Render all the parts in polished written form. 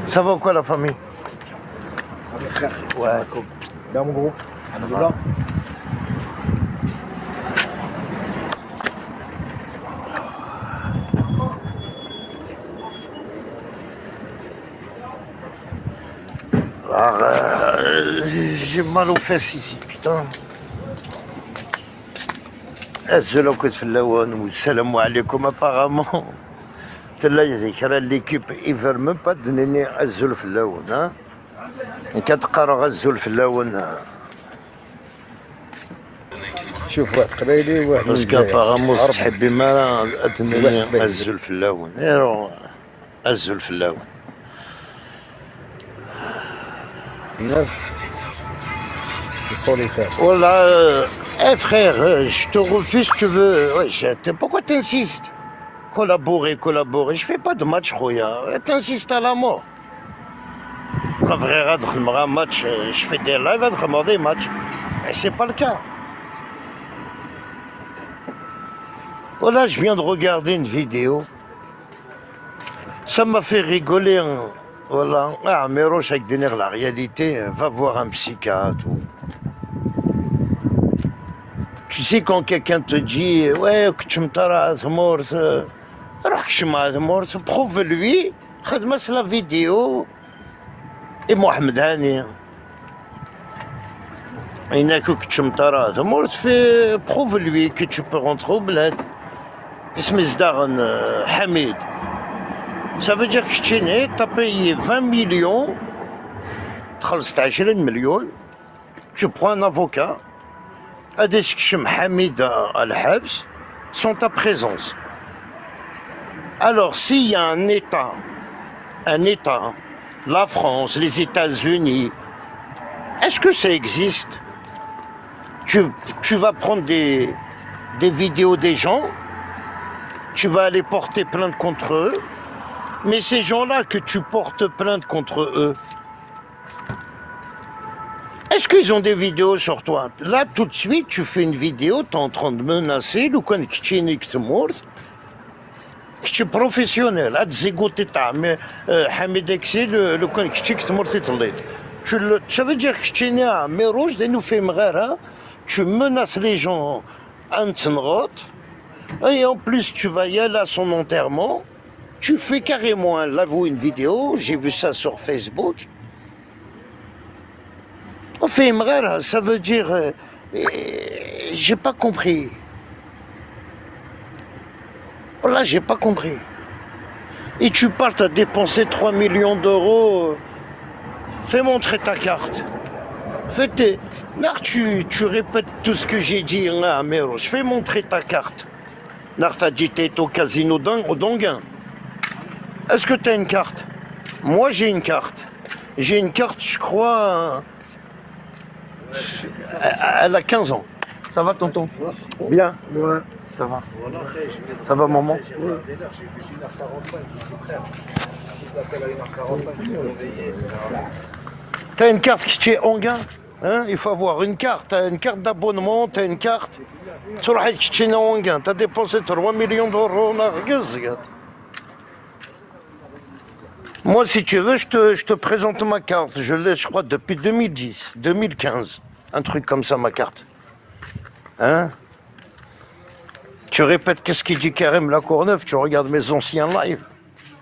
Ça va ou quoi la famille? Mes frères. Ouais, cool. Bien mon gros. Alhamdoulilah. Alors, j'ai mal aux fesses ici, putain. Assalamu alaikum, salam alaikum apparemment. L'équipe, ils ne veulent même pas donner Azul Flaoun. Quand tu as Azul Flaoun. شوف واحد قبايلي وواحد Parce qu'apparemment, تحبي ما تدني Azul Flaoun. Azul Flaoun. Voilà, frère, je te refuse, tu veux. Ouais, pourquoi t'insistes? Collaborer. Je fais pas de match, Khoya. T'insistes à la mort. Quand frère a un match, je fais des lives, il des matchs. Et c'est pas le cas. Voilà, je viens de regarder une vidéo. Ça m'a fait rigoler. Voilà. Ah, mais Roche, avec la réalité, va voir un psychiatre. Tu sais, quand quelqu'un te dit, ouais, que tu me taras mort, prouve-lui, c'est la vidéo. Et Mohamed Hani. Il n'a que tu me taras mort, prouve-lui que tu peux rentrer au bled. اسم ازدغن Hamid. Ça veut dire que tu as payé 20 millions, 20 millions, tu prends un avocat, Hamid al-Habs, sont ta présence. Alors s'il y a un État, la France, les États-Unis, est-ce que ça existe? Tu vas prendre des vidéos des gens, tu vas aller porter plainte contre eux, mais ces gens-là que tu portes plainte contre eux, est-ce qu'ils ont des vidéos sur toi? Là, tout de suite, tu fais une vidéo, tu es en train de menacer, le quand tu es professionnel, Hamid Exi, le quand ça veut dire que tu es né à Mérouge, tu menaces les gens à et en plus tu vas y aller à son enterrement, tu fais carrément un live ou une vidéo, j'ai vu ça sur Facebook. On fait Imrara, ça veut dire, j'ai pas compris. Là, j'ai pas compris. Et tu pars, t'as dépensé 3 millions d'euros, fais montrer ta carte. Tu répètes tout ce que j'ai dit là, Méro. Je fais montrer ta carte. T'as dit t'es au casino d'Anguin. Est-ce que tu as une carte? Moi, j'ai une carte. J'ai une carte, je crois, elle a 15 ans. Ça va, tonton? Bien? Ouais. Ça va. Ça va, maman? T'as une carte qui est Anguin? Hein? Il faut avoir une carte. T'as une carte d'abonnement, t'as une carte. Sur la qui est Anguin, t'as dépensé 3 millions d'euros. Moi, si tu veux, je te présente ma carte. Je l'ai, je crois, depuis 2010, 2015. Un truc comme ça, ma carte. Hein? Tu répètes qu'est-ce qu'il dit Karim Lacourneuve, tu regardes mes anciens lives.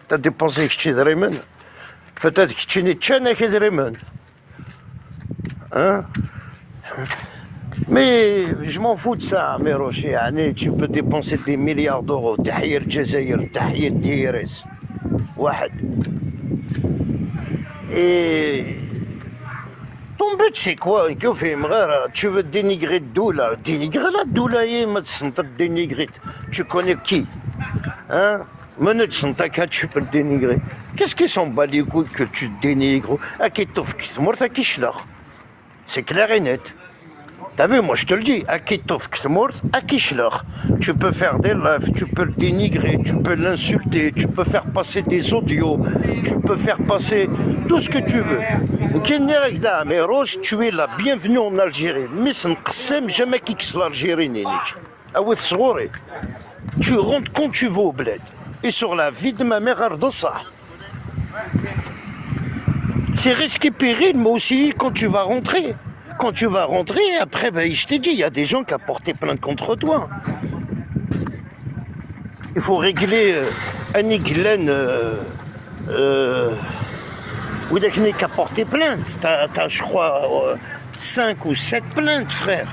T'as dépensé que tu es Raymond. Peut-être que tu n'es pas que Raymond. Hein? Mais je m'en fous de ça, mes rochers. Tu peux dépenser des milliards d'euros. Tahiyya al-Jazair, tahiyya al-Diris. Wahed. Et ton but c'est quoi? Tu veux dénigrer Doula? Dénigrer la Doula, dénigrer. Tu connais qui? Hein? Tu peux le dénigrer. Qu'est-ce qu'ils sont bat les couilles que tu dénigres? C'est clair et net. T'as vu, moi je te le dis, tu peux faire des lives, tu peux le dénigrer, tu peux l'insulter, tu peux faire passer des audios, tu peux faire passer tout ce que tu veux. Mais Roche, tu es la bienvenue en Algérie. Mais jamais l'Algérie. Tu rentres quand tu veux au bled. et sur la vie de ma mère Ardassa. C'est risque et péril, mais aussi quand tu vas rentrer. Quand tu vas rentrer, après, ben, je t'ai dit, il y a des gens qui ont porté plainte contre toi. Il faut régler un Iglen ou des qui a porté plainte. T'as, je crois, 5 ou 7 plaintes, frère.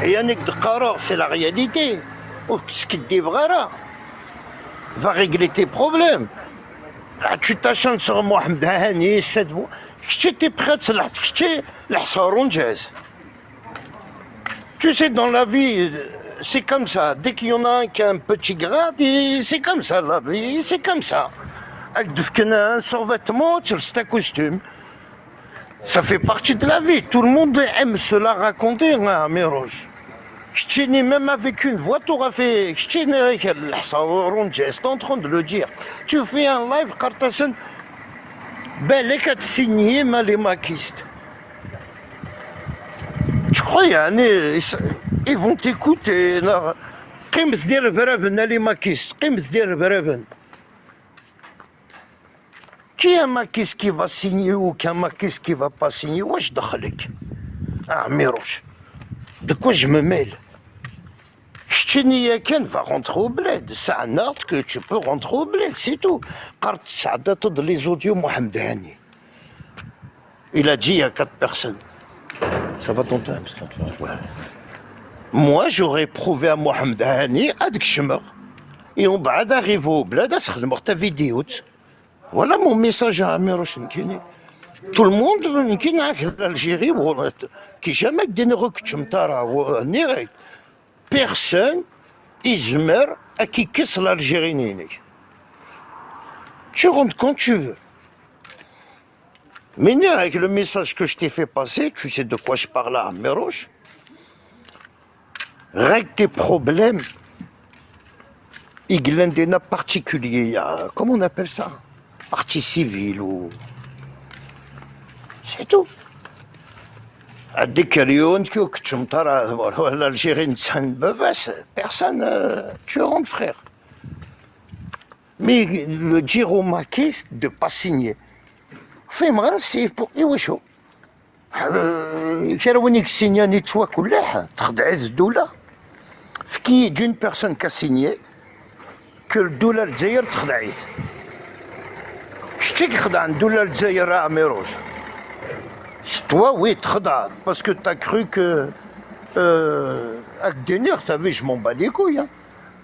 Et Yannick de Qarar, c'est la réalité. Ce qui te dit là, va régler tes problèmes. Ah, tu t'acharnes sur Mohamed Hani, cette voix. J'étais prêt à tu sais, dans la vie, c'est comme ça. Dès qu'il y en a un qui a un petit grade, c'est comme ça, la vie, c'est comme ça. Avec un survêtement, c'est un costume. Ça fait partie de la vie. Tout le monde aime se la raconter, hein, Miroche. Je t'ai même avec une voix, tu auras fait. Je t'ai en train de le dire. Tu fais un live, Cartassen. Ben, les 4 signés, mais les maquistes. Je crois, ils vont t'écouter. Les maquistes. Qui est un maquiste qui va signer ou qui est un maquiste qui va pas signer? Wesh dakhlek. Ah, Miroche. De quoi je me mêle? Ch'tini Yaken va rentrer au bled. C'est un ordre que tu peux rentrer au bled, c'est tout. Qart Saada de les audios Mohamed Hani. Il a dit à 4 personnes. Ça va ton temps? Ouais. Moi, j'aurais prouvé à Mohamed Hani, Adik Shmer. Et on va arriver au bled, à se faire ta vidéo. Voilà mon message à Miroche Nkini. Tout le monde, l'Algérie, qui jamais des personne, Izmer, à qui casse l'Algérie. Tu rentres quand tu veux. Mais avec le message que je t'ai fait passer, tu sais de quoi je parle à Miroche. Règle tes problèmes. Iglendena particulier, comment on appelle ça? Partie civile ou. C'est tout. L'Algérie, personne, tu rentres, frère. Mais le dire aux maquistes de ne pas signer, c'est pour eux. كانوا signé نتوى كلها تخدعت الدولة في d'une personne qui a signé que le dollar الجزائر تخدعت شتي كيخدع الدولار الجزائر à Miroche. Toi, oui, parce que tu as cru que. Avec Denir, tu as vu, je m'en bats les couilles. Hein.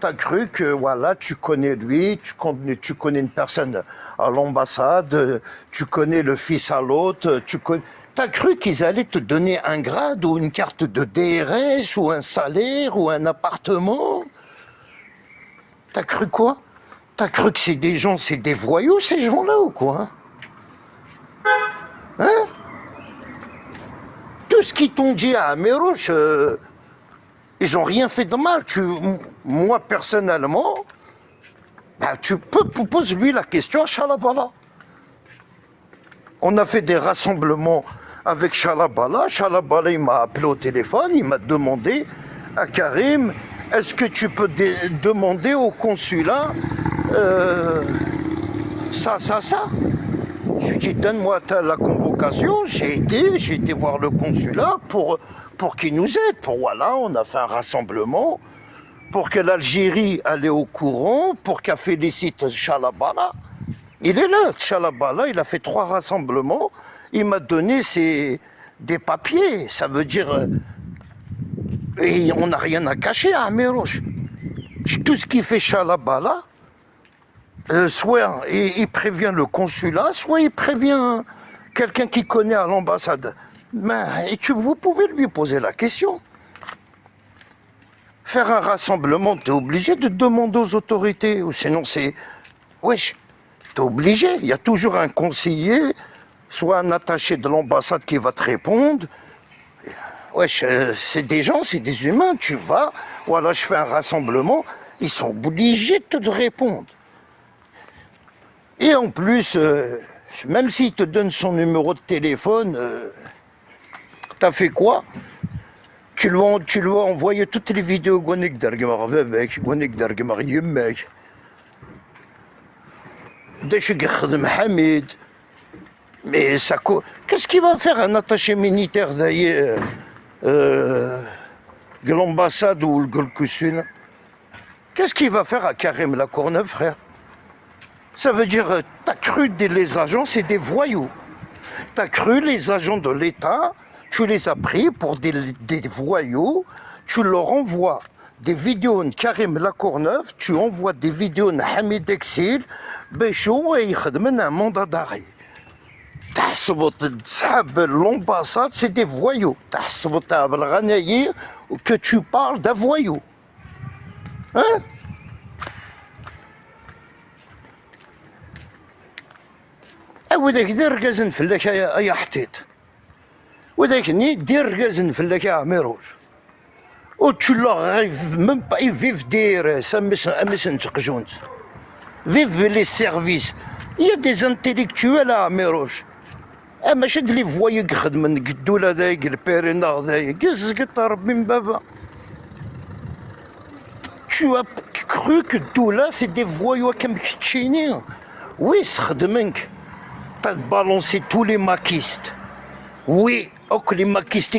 Tu as cru que, voilà, tu connais lui, tu connais une personne à l'ambassade, tu connais le fils à l'autre, tu as cru qu'ils allaient te donner un grade ou une carte de DRS ou un salaire ou un appartement. Tu as cru quoi? Tu as cru que c'est des gens, c'est des voyous, ces gens-là, ou quoi? Hein? Tout ce qu'ils t'ont dit à Miroche, ils n'ont rien fait de mal. Moi, personnellement, ben, tu peux poser lui la question à Chalabala. On a fait des rassemblements avec Chalabala. Chalabala, il m'a appelé au téléphone, il m'a demandé à Karim, est-ce que tu peux demander au consulat ça? Je lui dis, donne-moi la convocation. J'ai été voir le consulat pour qu'il nous aide. Voilà, on a fait un rassemblement pour que l'Algérie allait au courant, pour qu'elle félicite Chalabala. Il est là, Chalabala, il a fait 3 rassemblements. Il m'a donné des papiers. Ça veut dire... et on n'a rien à cacher à Miroche. Tout ce qui fait Chalabala, soit il prévient le consulat, soit il prévient quelqu'un qui connaît à l'ambassade. Mais vous pouvez lui poser la question. Faire un rassemblement, tu es obligé de demander aux autorités, ou sinon c'est... Wesh, tu es obligé. Il y a toujours un conseiller, soit un attaché de l'ambassade qui va te répondre. Wesh, c'est des gens, c'est des humains. Tu vas, voilà, je fais un rassemblement, ils sont obligés de te répondre. Et en plus, même s'il te donne son numéro de téléphone, t'as fait quoi? Tu lui as envoyé toutes les vidéos Gwanik Dargamar Bebek, Gwanik Dargamar Yemmek. Hamid. Mais ça. Qu'est-ce qu'il va faire un attaché militaire d'ailleurs de l'ambassade ou le Golkusun? Qu'est-ce qu'il va faire à Karim La Courneuve, frère? Ça veut dire, t'as cru les agents, c'est des voyous. T'as cru les agents de l'État, tu les as pris pour des voyous, tu leur envoies des vidéos de Karim La Courneuve, tu envoies des vidéos de Hamid Exil, Béchou, et ils demandent un mandat d'arrêt. L'ambassade, c'est des voyous. Que tu parles d'un voyou. Hein? وذاك دير ركازن فلاك يا حطيت وذاك ني دير ركازن فلاك يا عميروج و tu leur arrives même pas ils vivent dire ça mais نتقجونت vivent les services il y a des intellectuels à عميروج ماشي هاد لي فوايو يخدمن قدوله دايك البيرينا دايك قزقط ربي من بابا. Tu as cru que Doula c'est des voyous comme Tchini? Oui, t'as balancé tous les maquistes. Oui, les maquistes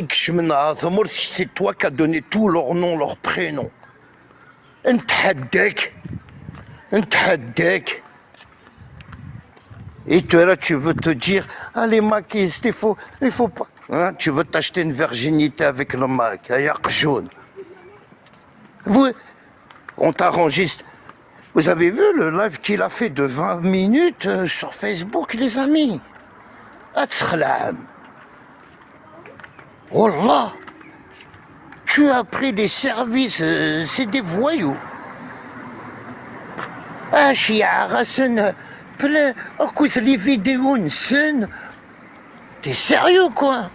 c'est toi qui as donné tous leurs noms, leurs prénoms. نتحداك. Et toi là, tu veux te dire, ah les maquistes, il faut pas. Hein, tu veux t'acheter une virginité avec le mac, jaune. On t'enregistre. Vous avez vu le live qu'il a fait de 20 minutes sur Facebook, les amis? Wallah, tu as pris des services, c'est des voyous. Ah, plein, les vidéos, une scène. T'es sérieux, quoi?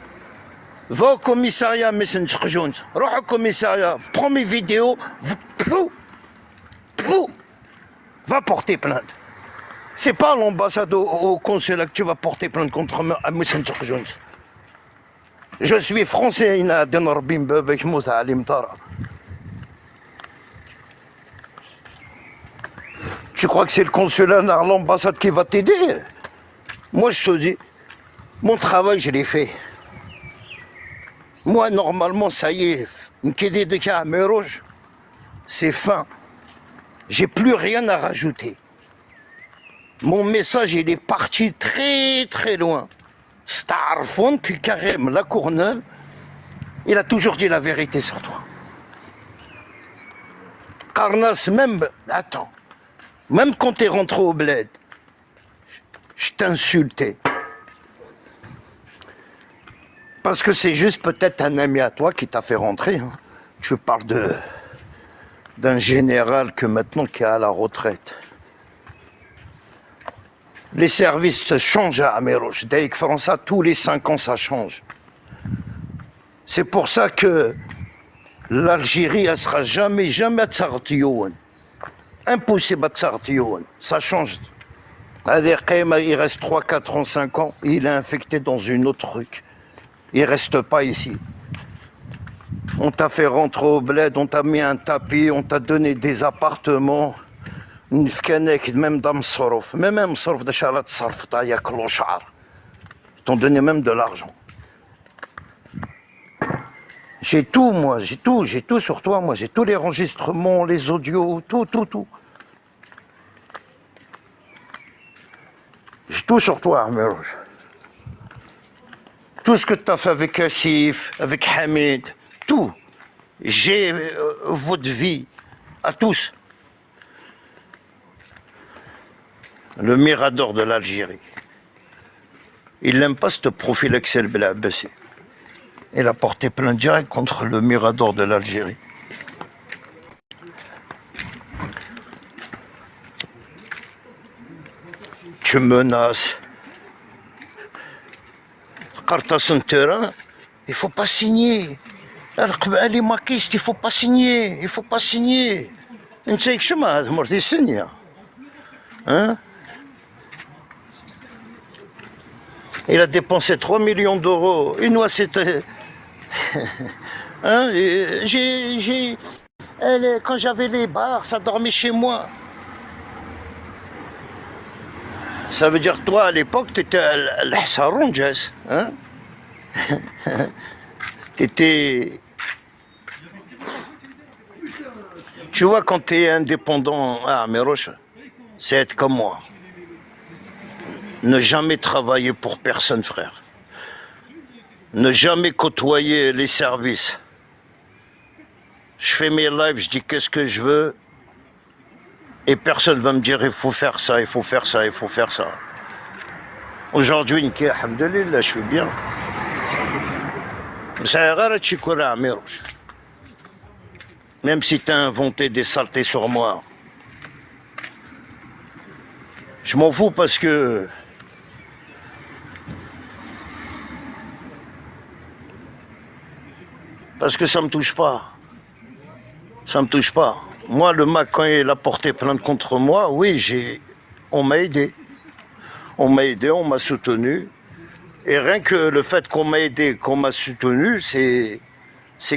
Va au commissariat, au commissariat, prends mes vidéos, va porter plainte. C'est pas l'ambassade au consulat que tu vas porter plainte contre Moussen Jones. Je suis français, tu crois que c'est le consulat, l'ambassade qui va t'aider? Moi, je te dis, mon travail, je l'ai fait. Moi, normalement, ça y est, une quédé de Kamer Rouge, c'est fin. J'ai plus rien à rajouter. Mon message, il est parti très très loin. Starfond, que Karim La Courneuve, il a toujours dit la vérité sur toi. Karnas, même, attends, même quand t'es rentré au bled, je t'insultais. Parce que c'est juste peut-être un ami à toi qui t'a fait rentrer. Hein. Je parle d'un général que maintenant qui est à la retraite. Les services se changent à Amérouche. Dès que France, tous les 5 ans, ça change. C'est pour ça que l'Algérie, elle sera jamais tsartioun. Impossible à tsartioun. Ça change. Il reste 3, 4 ans, 5 ans, il est infecté dans une autre truc. Il reste pas ici. On t'a fait rentrer au bled, on t'a mis un tapis, on t'a donné des appartements. Même dans Msorof, même Msorof de Chalat Sarf, il y a clochard. Ils t'ont donné même de l'argent. J'ai tout, moi, j'ai tout sur toi, moi, j'ai tous les enregistrements, les audios, tout. J'ai tout sur toi, Amérouche. Tout ce que tu as fait avec Asif, avec Hamid, tout. J'ai votre vie, à tous. Le mirador de l'Algérie. Il n'aime pas ce profil Excel Belabassi. Il a porté plainte directe contre le mirador de l'Algérie. Tu menaces. Quand son terrain, il ne faut pas signer. Les maquistes, il ne faut pas signer. Il ne faut pas signer. Tu sais que je m'ai signé. Hein? Il a dépensé 3 millions d'euros. Une fois, c'était... hein? Quand j'avais les bars, ça dormait chez moi. Ça veut dire toi à l'époque t'étais l'Hsaroun Jess, hein? T'étais... Tu vois quand t'es indépendant à Améroche, c'est être comme moi. Ne jamais travailler pour personne, frère. Ne jamais côtoyer les services. Je fais mes lives, je dis qu'est-ce que je veux. Et personne va me dire il faut faire ça, il faut faire ça, il faut faire ça. Aujourd'hui, alhamdoulilah, je suis bien. Même si tu as inventé des saletés sur moi. Je m'en fous parce que... Parce que ça me touche pas. Ça me touche pas. Moi, le MAC, quand il a porté plainte contre moi, oui, on m'a aidé. On m'a aidé, on m'a soutenu. Et rien que le fait qu'on m'a aidé, qu'on m'a soutenu, c'est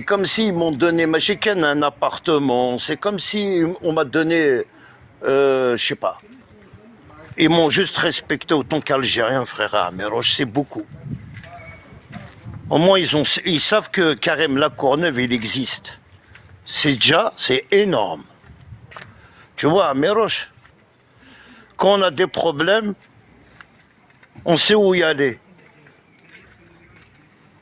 comme s'ils m'ont donné, ma chicane, un appartement. C'est comme si on m'a donné, je sais pas. Ils m'ont juste respecté autant qu'Algérien, frère Améroche, c'est beaucoup. Au moins, ils savent que Karim Lacourneuve, il existe. C'est énorme. Tu vois, Améroche, quand on a des problèmes, on sait où y aller.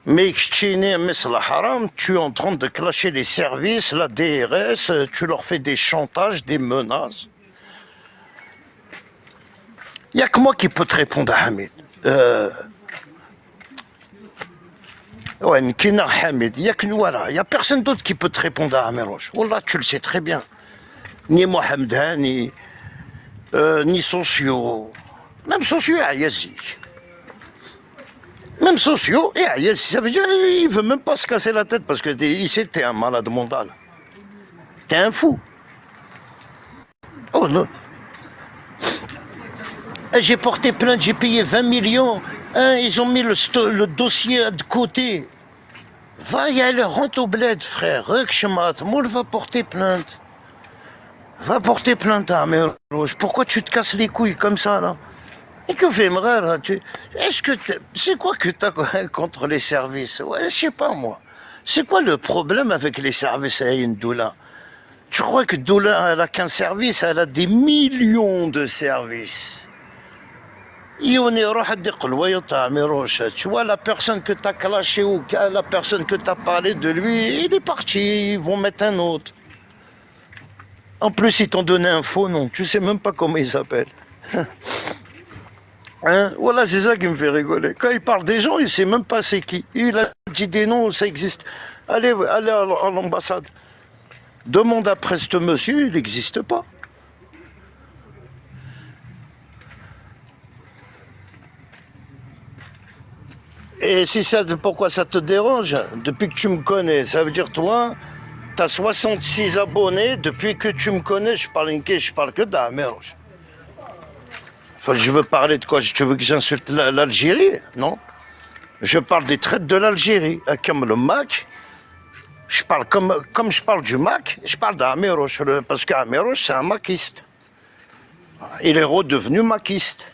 Mais tu es en train de clasher les services, la DRS, tu leur fais des chantages, des menaces. Il n'y a que moi qui peux te répondre à Hamid. Ouais, Nkina Hamid, il n'y a que nous, voilà. Il n'y a personne d'autre qui peut te répondre à Améroche. Wallah, tu le sais très bien. Ni Mohamed, ni sociaux. Même sociaux, Ayazi. Même sociaux, et Ayazi. Ça veut dire qu'il ne veut même pas se casser la tête parce que ici, t'es un malade mental. T'es un fou. Oh non. J'ai porté plainte, j'ai payé 20 millions. Hein, ils ont mis le dossier de côté. Va y aller, rentre au bled, frère. Moul va porter plainte. Va porter plainte à Améroche. Pourquoi tu te casses les couilles comme ça, là? Et que fait là? Est-ce que c'est quoi que t'as contre les services? Ouais, je sais pas, moi. C'est quoi le problème avec les services à une Doula? Tu crois que Doula, elle a qu'un service? Elle a des millions de services. Tu vois, la personne que tu as clashé ou la personne que tu as parlé de lui, il est parti, ils vont mettre un autre. En plus, ils t'ont donné un faux nom, tu sais même pas comment il s'appelle. Hein? Voilà, c'est ça qui me fait rigoler. Quand il parle des gens, il sait même pas c'est qui. Il a dit des noms, ça existe. Allez à l'ambassade. Demande après ce monsieur, il n'existe pas. Et si ça, pourquoi ça te dérange? Depuis que tu me connais, ça veut dire toi, tu as 66 abonnés, depuis que tu me connais, je parle que d'Améroche. Enfin, je veux parler de quoi? Tu veux que j'insulte l'Algérie? Non. Je parle des traites de l'Algérie. Comme le MAC, je parle comme je parle du MAC, je parle d'Améroche, parce qu'Améroche, c'est un maquiste. Il est redevenu maquiste.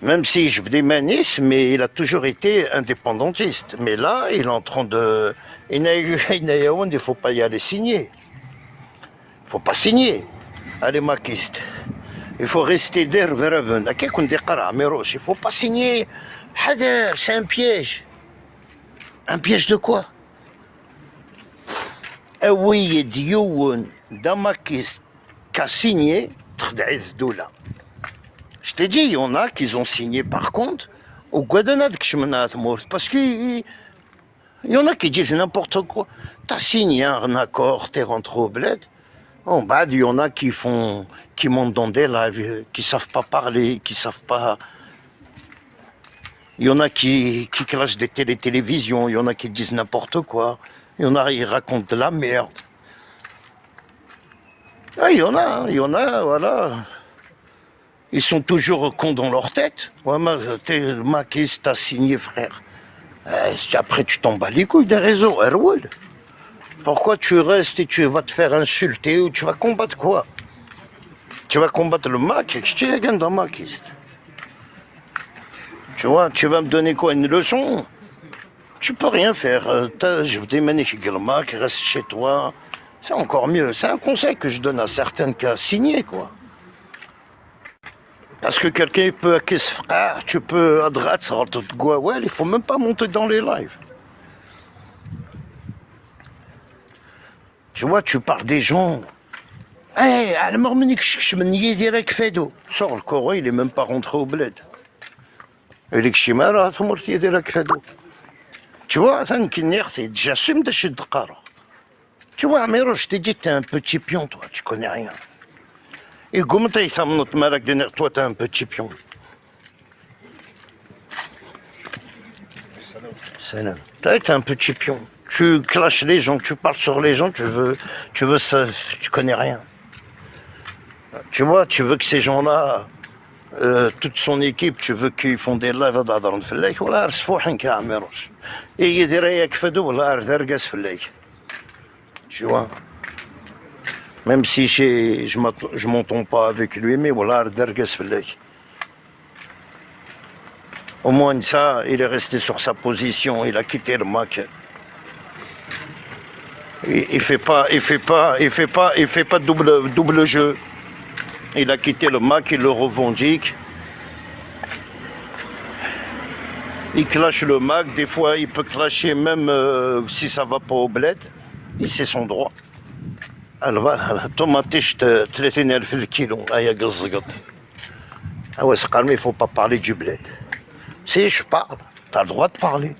Même si je dis manis, mais il a toujours été indépendantiste. Mais là, il est en train de... Il ne faut pas y aller signer. Il ne faut pas signer. Allez, maquiste. Il faut rester der veraben. Il ne faut pas signer. Hader, c'est un piège. Un piège de quoi? Oui, Dioun, d'un maquiste qui a signé, Doula. Je t'ai dit, il y en a qui ont signé par contre, au Guadanad parce qu'il y en a qui disent n'importe quoi. Tu as signé un accord, tu es rentré au bled. En bas, il y en a qui montent dans des lives, qui ne savent pas parler, qui ne savent pas. Il y en a qui clashent des télévisions, il y en a qui disent n'importe quoi. Il y en a qui racontent de la merde. Ah, il y en a, voilà. Ils sont toujours cons dans leur tête. Ouais, t'es maquiste, t'as signé, frère. Après, tu t'en bats les couilles des réseaux, Erwood. Pourquoi tu restes et tu vas te faire insulter ou tu vas combattre quoi? Tu vas combattre le Mac, je te regarde dans maquiste. Tu vois, tu vas me donner quoi, une leçon? Tu peux rien faire. Je vous dis, magnifique Gelmak, reste chez toi. C'est encore mieux. C'est un conseil que je donne à certains cas. Signer, quoi. Parce que quelqu'un peut tu peux à droite, il faut même pas monter dans les lives. Tu vois, tu parles des gens. Hey, sors le Coran, il est même pas rentré au bled. Tu vois, j'assume de chez Dakar. Tu vois, Amiro, je t'ai dit, t'es un petit pion, toi, tu connais rien. Et comment t'as toi, t'es un petit pion. Salam. T'es un petit pion. Tu clashes les gens, tu parles sur les gens, tu veux ça, tu connais rien. Tu vois, tu veux que ces gens-là, toute son équipe, tu veux qu'ils font des lives à Dadran Fellek, voilà, c'est qu'à Amiroche. Et il y a des fedou, voilà, Dergas Fellek. Tu vois. Même si je m'entends pas avec lui, mais voilà, Dergas Fellek. Au moins ça, il est resté sur sa position, il a quitté le Mac. Il fait pas double jeu. Il a quitté le Mac, il le revendique. Il clash le Mac, des fois il peut clasher même si ça va pas au bled. Et c'est son droit. Alors voilà, tomatich 30,000 le kilo, il faut pas parler du bled. Si je parle, tu as le droit de parler.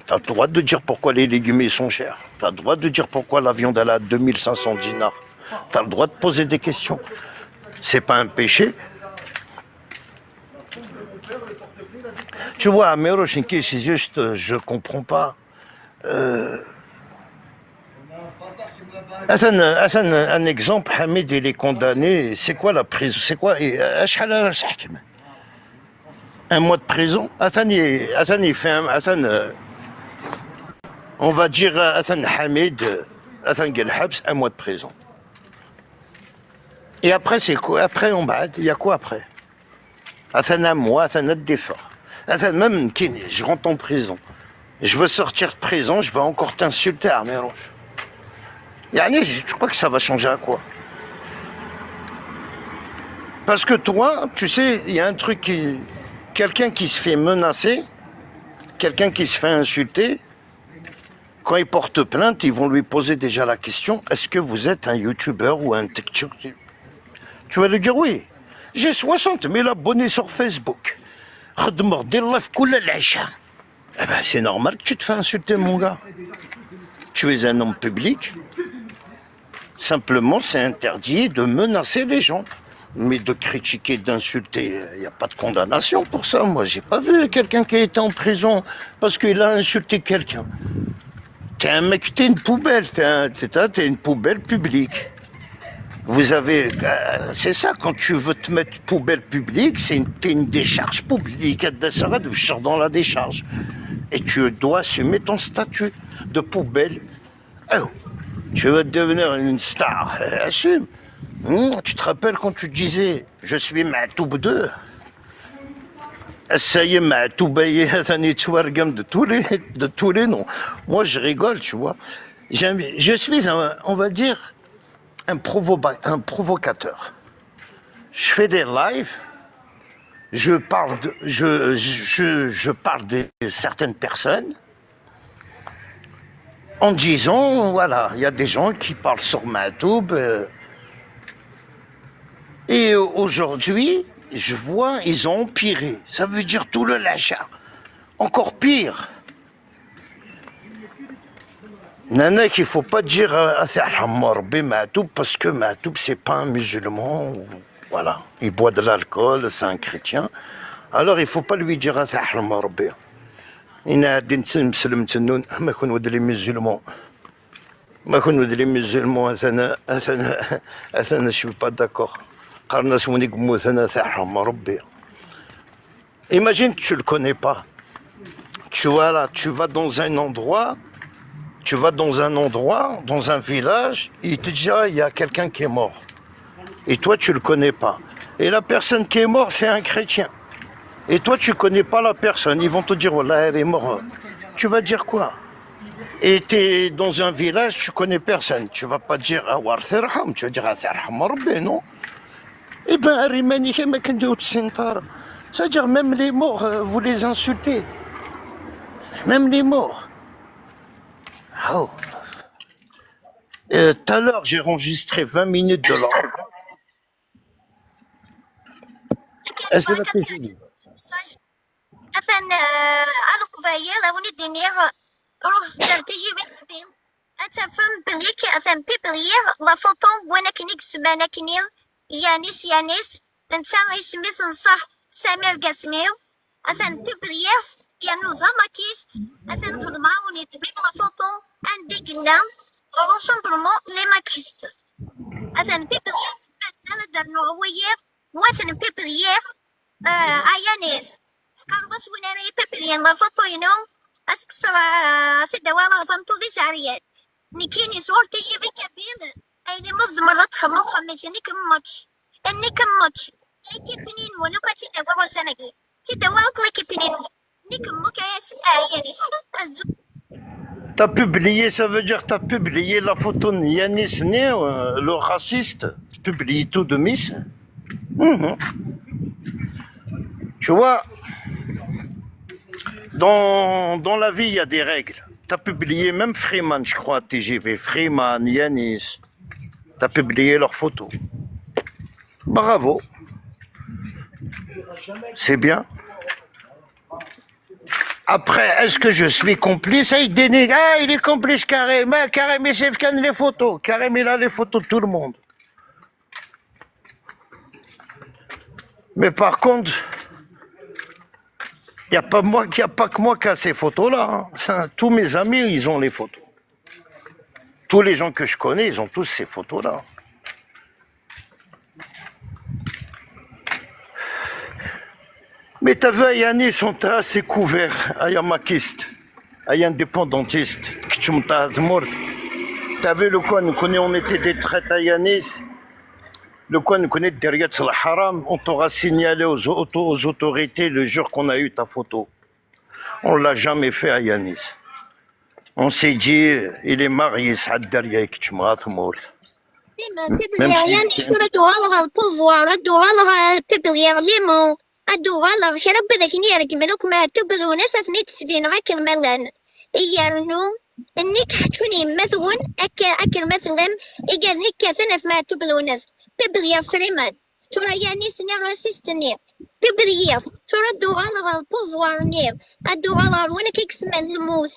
Tu as le droit de dire pourquoi les légumes sont chers. Tu as le droit de dire pourquoi la viande elle a 2500 dinars. Tu as le droit de poser des questions. C'est pas un péché. Tu vois, Améroche, c'est juste, je comprends pas. Un exemple, Hamid, il est condamné. C'est quoi la prison? C'est quoi? Un mois de prison? Hassan, il fait on va dire Hassan Hamid, Hassan Gelhabs, un mois de prison. Et après, c'est quoi? Après, il y a quoi après? Hassan un mois, Hassan a d'effort. Hassan, même, je rentre en prison. Je veux sortir de prison, je vais encore t'insulter, Arméronge. Yani, je crois que ça va changer à quoi? Parce que toi, tu sais, il y a un truc qui... Quelqu'un qui se fait menacer, quelqu'un qui se fait insulter, quand il porte plainte, ils vont lui poser déjà la question, est-ce que vous êtes un youtubeur ou un TikTok? Tu vas lui dire oui. J'ai 60 000 abonnés sur Facebook. Eh ben, c'est normal que tu te fais insulter, mon gars. Tu es un homme public. Simplement, c'est interdit de menacer les gens. Mais de critiquer, d'insulter, il n'y a pas de condamnation pour ça. Moi, j'ai pas vu quelqu'un qui a été en prison parce qu'il a insulté quelqu'un. T'es un mec, t'es une poubelle, t'es une poubelle publique. Vous avez... c'est ça, quand tu veux te mettre poubelle publique, t'es une décharge publique. Je sors dans la décharge. Et tu dois assumer ton statut de poubelle. Oh, tu veux devenir une star, assume. Tu te rappelles quand tu disais « Je suis Ma'toub 2 » ça y est, Ma'toubaye, de tous les noms. Moi, je rigole, tu vois. Je suis, on va dire, un provocateur. Je fais des lives, je parle de certaines personnes en disant, voilà, il y a des gens qui parlent sur Ma'toub. Et aujourd'hui, je vois, ils ont empiré. Ça veut dire tout le lâchard. Encore pire. Nana, qu'il ne faut pas dire Ma'toub parce que Ma'toub, c'est pas un musulman. Voilà. Il boit de l'alcool, c'est un chrétien. Alors, il ne faut pas lui dire il y a des musulmans. Les musulmans. Les musulmans, je ne suis pas d'accord. Imagine que tu ne le connais pas. Tu vas dans un endroit, dans un village, et il te dit, il y a quelqu'un qui est mort. Et toi, tu ne le connais pas. Et la personne qui est morte, c'est un chrétien. Et toi, tu connais pas la personne. Ils vont te dire, voilà, elle est morte. Tu vas dire quoi? Et tu es dans un village, tu connais personne. Tu vas pas dire, ah, war thirham. Tu vas dire, ah, thirham rabbi, non? Eh ben, Arimani, c'est-à-dire, même les morts, vous les insultez. Même les morts. Oh. Tout à l'heure, j'ai enregistré 20 minutes de l'ordre. Est-ce que la PJ أثن أذق فايل أوني الدنيا روح تجي بين أتفهم بليك أثن بيبليه لا فوتون وانا كنيك سمانا كنيل يانيس انت اسمي صح سامر قاسميو أثن بيبليه يانو ضما كيست أثن خدماوني تبين لا فوتون عندي قلام روشن برمو لي ما كيست أثن بيبليه مثلا درنو هويه واثن بيبليه أيانيس Carlos Wineri Pepilian la foto ask سدوالة فهمتو ذي سعريات نكيني صورتي شي بك بيلا أيدي مزمرات خمس نيك أمك لكي بنين ونوكا تدوالة سنكي تدوالة لكي بنين نيك أمك يا سبايا أزو. T'as publié, ça veut dire que t'as publié la photo de Yanis Né, le raciste. Tu publies tout de Miss. Tu vois, dans la vie, il y a des règles. Tu as publié même Freeman, je crois, TGV. Freeman, Yanis. Tu as publié leurs photos. Bravo. C'est bien. Après, est-ce que je suis complice? Il dénigre. Ah, il est complice, Karim. Karim, il sait les photos. Karim, il a les photos de tout le monde. Mais par contre, il n'y a pas que moi qui a ces photos-là. Hein. Tous mes amis, ils ont les photos. Tous les gens que je connais, ils ont tous ces photos-là. Mais t'as vu, Ayani, ils sont assez couverts. Ayamakiste, indépendantiste. T'as vu le coin, on était des traites à Yanis. Le coin nous connaît derrière le haram. On t'aura signalé aux autorités le jour qu'on a eu ta photo. On l'a jamais fait à Yanis. On s'est dit, il est marié, ça derrière tu m'as mort. Même si ردوها البوفوار ردوها البيبليير ليمون ردوها غير بذاك نيرك ملوك ما تبلو ناس اثني تسبين غاك الملان يارنو انك حتوني مثون اكل مثلا ايقال كاثنا ما تبلو ناس بيبليير فريمان ترى يعني سنير راسيستني بيبليير ترى دوغالا البوفوار نير ردوها وانا كيكسمان الموت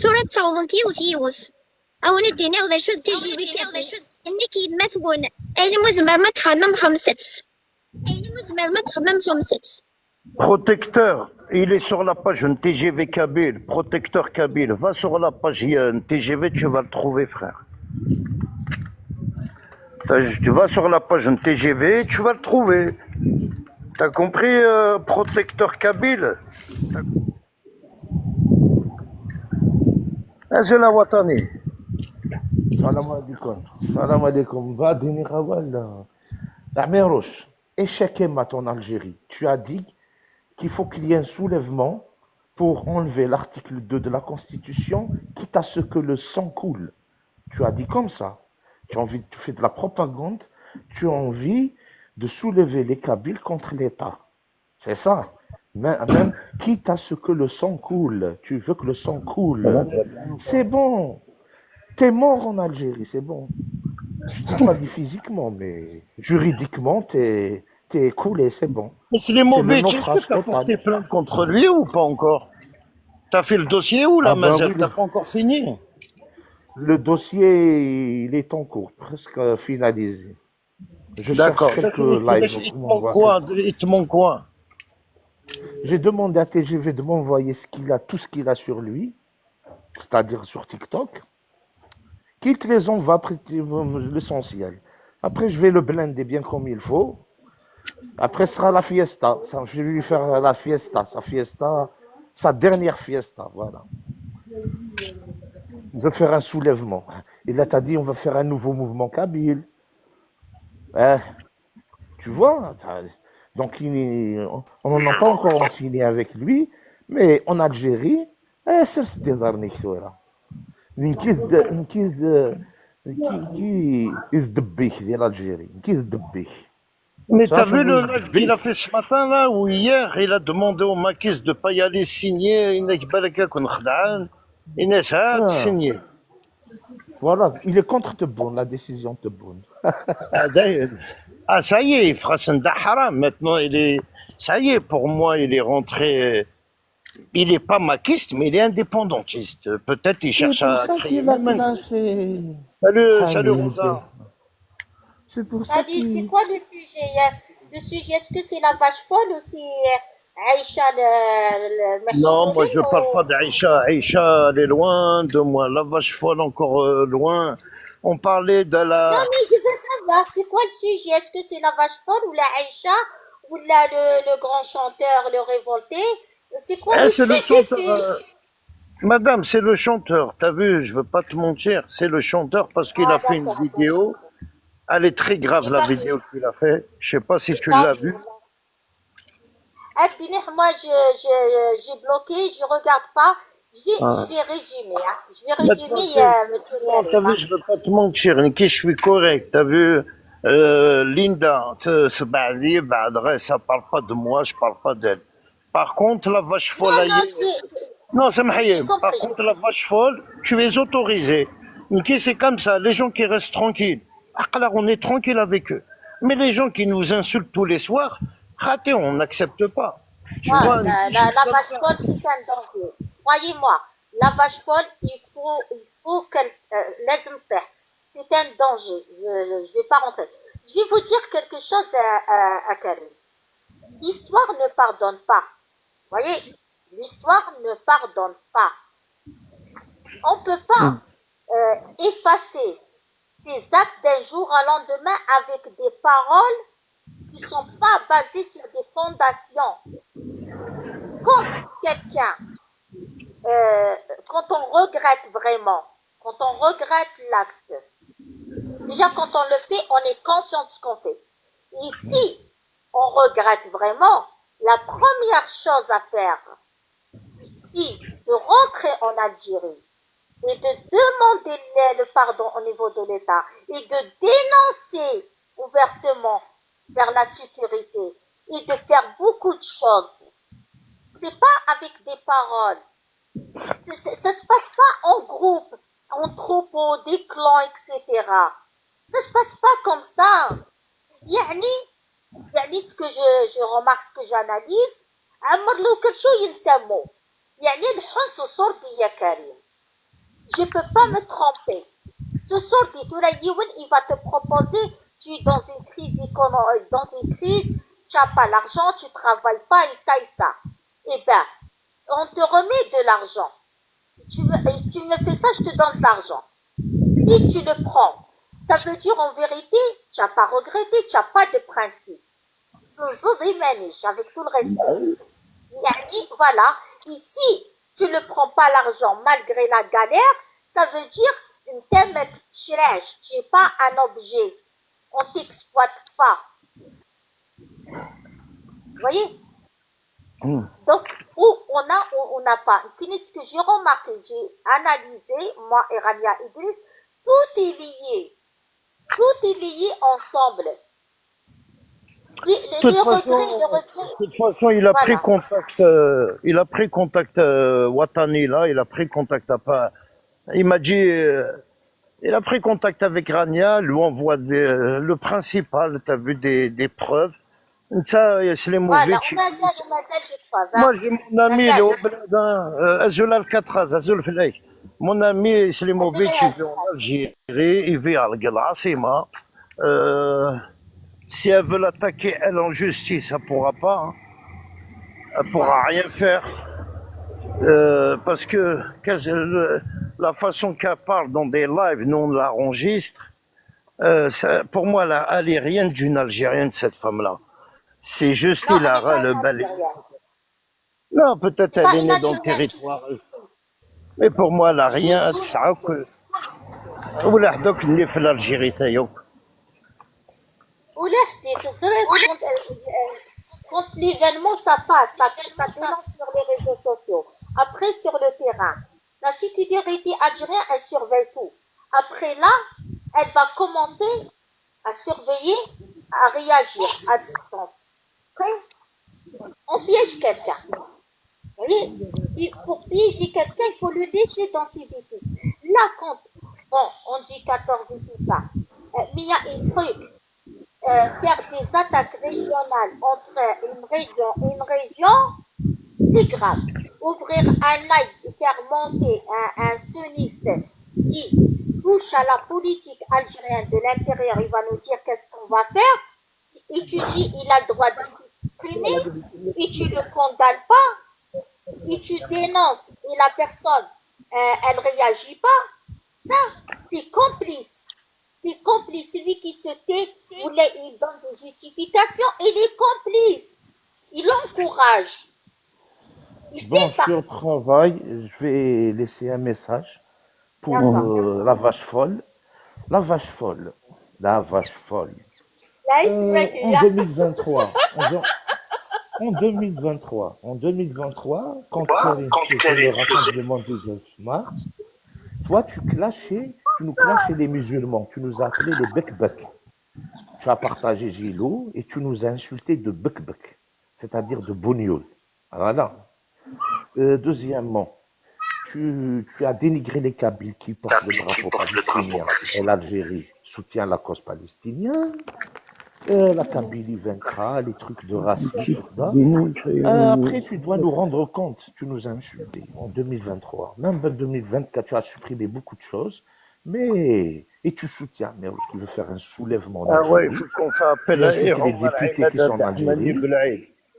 ترى تصوضن يوث او ندينا وذا شو تجي بك انك مثون اين مزمر ما تخمم خمسة Protecteur, il est sur la page TGV Kabyle. Protecteur Kabyle, va sur la page TGV, tu vas le trouver, frère. Tu vas sur la page TGV, tu vas le trouver. T'as compris, protecteur Kabyle? Azula Watani. Salam alaikum. Salam alaikum. Va dîner Rawal. Améroche, échec en Algérie. Tu as dit qu'il faut qu'il y ait un soulèvement pour enlever l'article 2 de la Constitution, quitte à ce que le sang coule. Tu as dit comme ça. Tu fais de la propagande, tu as envie de soulever les Kabyles contre l'État. C'est ça. Même quitte à ce que le sang coule. Tu veux que le sang coule. C'est bon. T'es mort en Algérie, c'est bon. Je t'ai pas dit physiquement, mais juridiquement, t'es coulé, c'est bon. Mais c'est les mauvais. Est-ce que t'as porté plainte contre lui ou pas encore? T'as fait le dossier ou la Mazette? T'as pas encore fini? Le dossier, il est en cours, presque finalisé. Je cherche quelques lives. Il te manque quoi? J'ai demandé à TGV de m'envoyer tout ce qu'il a sur lui, c'est-à-dire sur TikTok. Quitte les envoie après l'essentiel. Après, je vais le blinder bien comme il faut. Après, ce sera la fiesta. Je vais lui faire la fiesta, sa dernière fiesta, voilà. Je vais faire un soulèvement. Et là, t'as dit, on va faire un nouveau mouvement kabyle. Tu vois, Donc, on n'en a pas encore signé avec lui, mais en Algérie, c'est des arnaques. كي يذبيك ديال الجيري كيذبيك Mais t'as صافي vu le live qu'il a يذبيك fait ce matin là, ou hier, il a demandé au maquis de pas y aller signer, إنك بالك كون خدعان، الناس عاد اه signer. فوالا il est contre Tebboune la décision Tebboune Ah, ça y est, il fera Senda Haram. Maintenant, ça y est, pour moi, il est rentré. Il n'est pas maquiste, mais il est indépendantiste. Peut-être il c'est cherche pour à ça créer qu'il a lui-même. clashé Salut Hamid Rosa. c'est pour ça Salut, c'est qu'il quoi le sujet? Le sujet, est-ce que c'est la vache folle ou c'est Aïcha le Non, moi Merchouri je parle pas ou... d'Aïcha. Aïcha, elle est loin de moi. La vache folle encore loin. On parlait de Non, la. mais je veux savoir, c'est quoi le sujet? Est-ce que c'est la vache folle ou la Aïcha ou le grand chanteur, le révolté? C'est quoi Eh, le c'est le sujet? chanteur. Madame, c'est le chanteur. T'as vu, je veux pas te mentir. C'est le chanteur parce qu'il a Ah, fait une d'accord. vidéo. Elle est très grave, J'ai la pas vu. vidéo qu'il a fait. Je sais pas si J'ai tu pas l'as vu. vue. Adineh, moi, j'ai bloqué, je regarde pas. Ah. Je vais résumer, hein. Je vais Maintenant, résumer, monsieur non, t'as Narim, vu, hein. je veux pas te mentir, Niki, je suis correct. T'as vu, Linda, Badi, Badre, ça parle pas de moi, je parle pas d'elle. Par contre, la vache folle, Non, non, non, j'ai Samhaïm. Par compris. contre, la vache folle, tu es autorisé. Niki, c'est comme ça, les gens qui restent tranquilles. Aqla, on est tranquille avec eux. Mais les gens qui nous insultent tous les soirs, raté, on n'accepte pas. Tu Ouais, vois, Niki, je suis la comme vache ça. folle, c'est un danger. Croyez-moi, la vache folle, il faut qu'elle laisse me faire. C'est un danger. Je vais pas rentrer. Je vais vous dire quelque chose à Karim. L'histoire ne pardonne pas. Voyez, l'histoire ne pardonne pas. On ne peut pas effacer ces actes d'un jour au lendemain avec des paroles qui ne sont pas basées sur des fondations. Quand quelqu'un, quand on regrette vraiment, quand on regrette l'acte, déjà quand on le fait, on est conscient de ce qu'on fait. Et si on regrette vraiment, la première chose à faire, c'est de rentrer en Algérie et de demander le pardon au niveau de l'État et de dénoncer ouvertement vers la sécurité et de faire beaucoup de choses. C'est pas avec des paroles. Ça se passe pas en groupe, en troupeau, des clans, etc. Ça se passe pas comme ça. يعني ce que je remarque, ce que j'analyse, عمر لو كل شو ينسمو. يعني الحنس صورتي يا كريم. Je peux pas me tromper. Ce sort il va te proposer, tu es dans une crise économique, dans une crise, tu n'as pas l'argent, tu travailles pas et ça et ça. Eh ben, on te remet de l'argent. Tu me fais ça, je te donne de l'argent. Si tu le prends, ça veut dire en vérité, tu n'as pas regretté, tu n'as pas de principe. Avec tout le respect. Voilà, ici, tu ne prends pas l'argent malgré la galère, ça veut dire une telle tu n'es pas un objet, on ne t'exploite pas. Vous voyez? Donc, où on a ou on n'a pas. Ce que j'ai remarqué, j'ai analysé, moi et Rania Idriss, tout est lié. Tout est lié ensemble. De toute façon, il a pris contact, Watani là, il a pris contact à pas. Il m'a dit, il a pris contact avec Rania, lui envoie le principal, t'as vu des preuves. Ça, c'est les mauvais. Moi, j'ai mon ami, il est au bled, Azul Alcatraz, Azul Flake. Mon ami, c'est les mauvais qui vit en Algérie, il vit à Al-Asima. Si elle veut l'attaquer, elle, en justice, elle ne pourra pas. Hein. Elle ne pourra rien faire. Parce que la façon qu'elle parle dans des lives, nous on l'enregistre. Pour moi, elle n'est rien d'une Algérienne, cette femme-là. C'est juste il a ras le balai. Non, peut-être elle est née dans le territoire. Mais pour moi, elle n'a rien. Ça, que. Oula, donc, il est fait l'Algérie, ça y est. l'événement, ça passe, ça dénonce sur les réseaux sociaux. Après, sur le terrain, la sécurité algérienne, elle surveille tout. Après là, elle va commencer à surveiller, à réagir à distance. Après, on piège quelqu'un. Vous voyez, et pour piéger quelqu'un, il faut le laisser dans ses bêtises. Là, quand, bon, on dit 14 et tout ça, mais il y a un truc, faire des attaques régionales entre une région et une région, c'est grave. Ouvrir un live et faire monter un sioniste qui touche à la politique algérienne de l'intérieur, il va nous dire qu'est-ce qu'on va faire, et tu dis il a le droit de s'exprimer, et tu ne le condamnes pas, et tu dénonces, et la personne, elle réagit pas, ça, t'es complice. T'es complice. Celui qui se tait, il donne des justifications, il est complice. Il encourage. Il Bon, fait je suis au travail. Je vais laisser un message pour D'accord. la vache folle. La vache folle. La vache folle. Là, il se En met là. 2023, en 2023, quand Karim faisait le rassemblement du 9 mars, toi, tu nous clashais les musulmans. Tu nous as appelés les bec-bec. Tu as partagé Gilo et tu nous as insultés de bec-bec, c'est-à-dire de bougnoul. Voilà. Deuxièmement, tu as dénigré les Kabyles qui portent le drapeau palestinien et l'Algérie soutient la cause palestinienne. La Kabylie vaincra, les trucs de racisme. Après, tu dois nous rendre compte, tu nous as insultés en 2023. Même en 2024, tu as supprimé beaucoup de choses, mais. Et tu soutiens, mais tu veux faire un soulèvement en Ah ouais, il Algérie. faut qu'on fasse appel Tu à insultes les Omar députés qui sont en Algérie.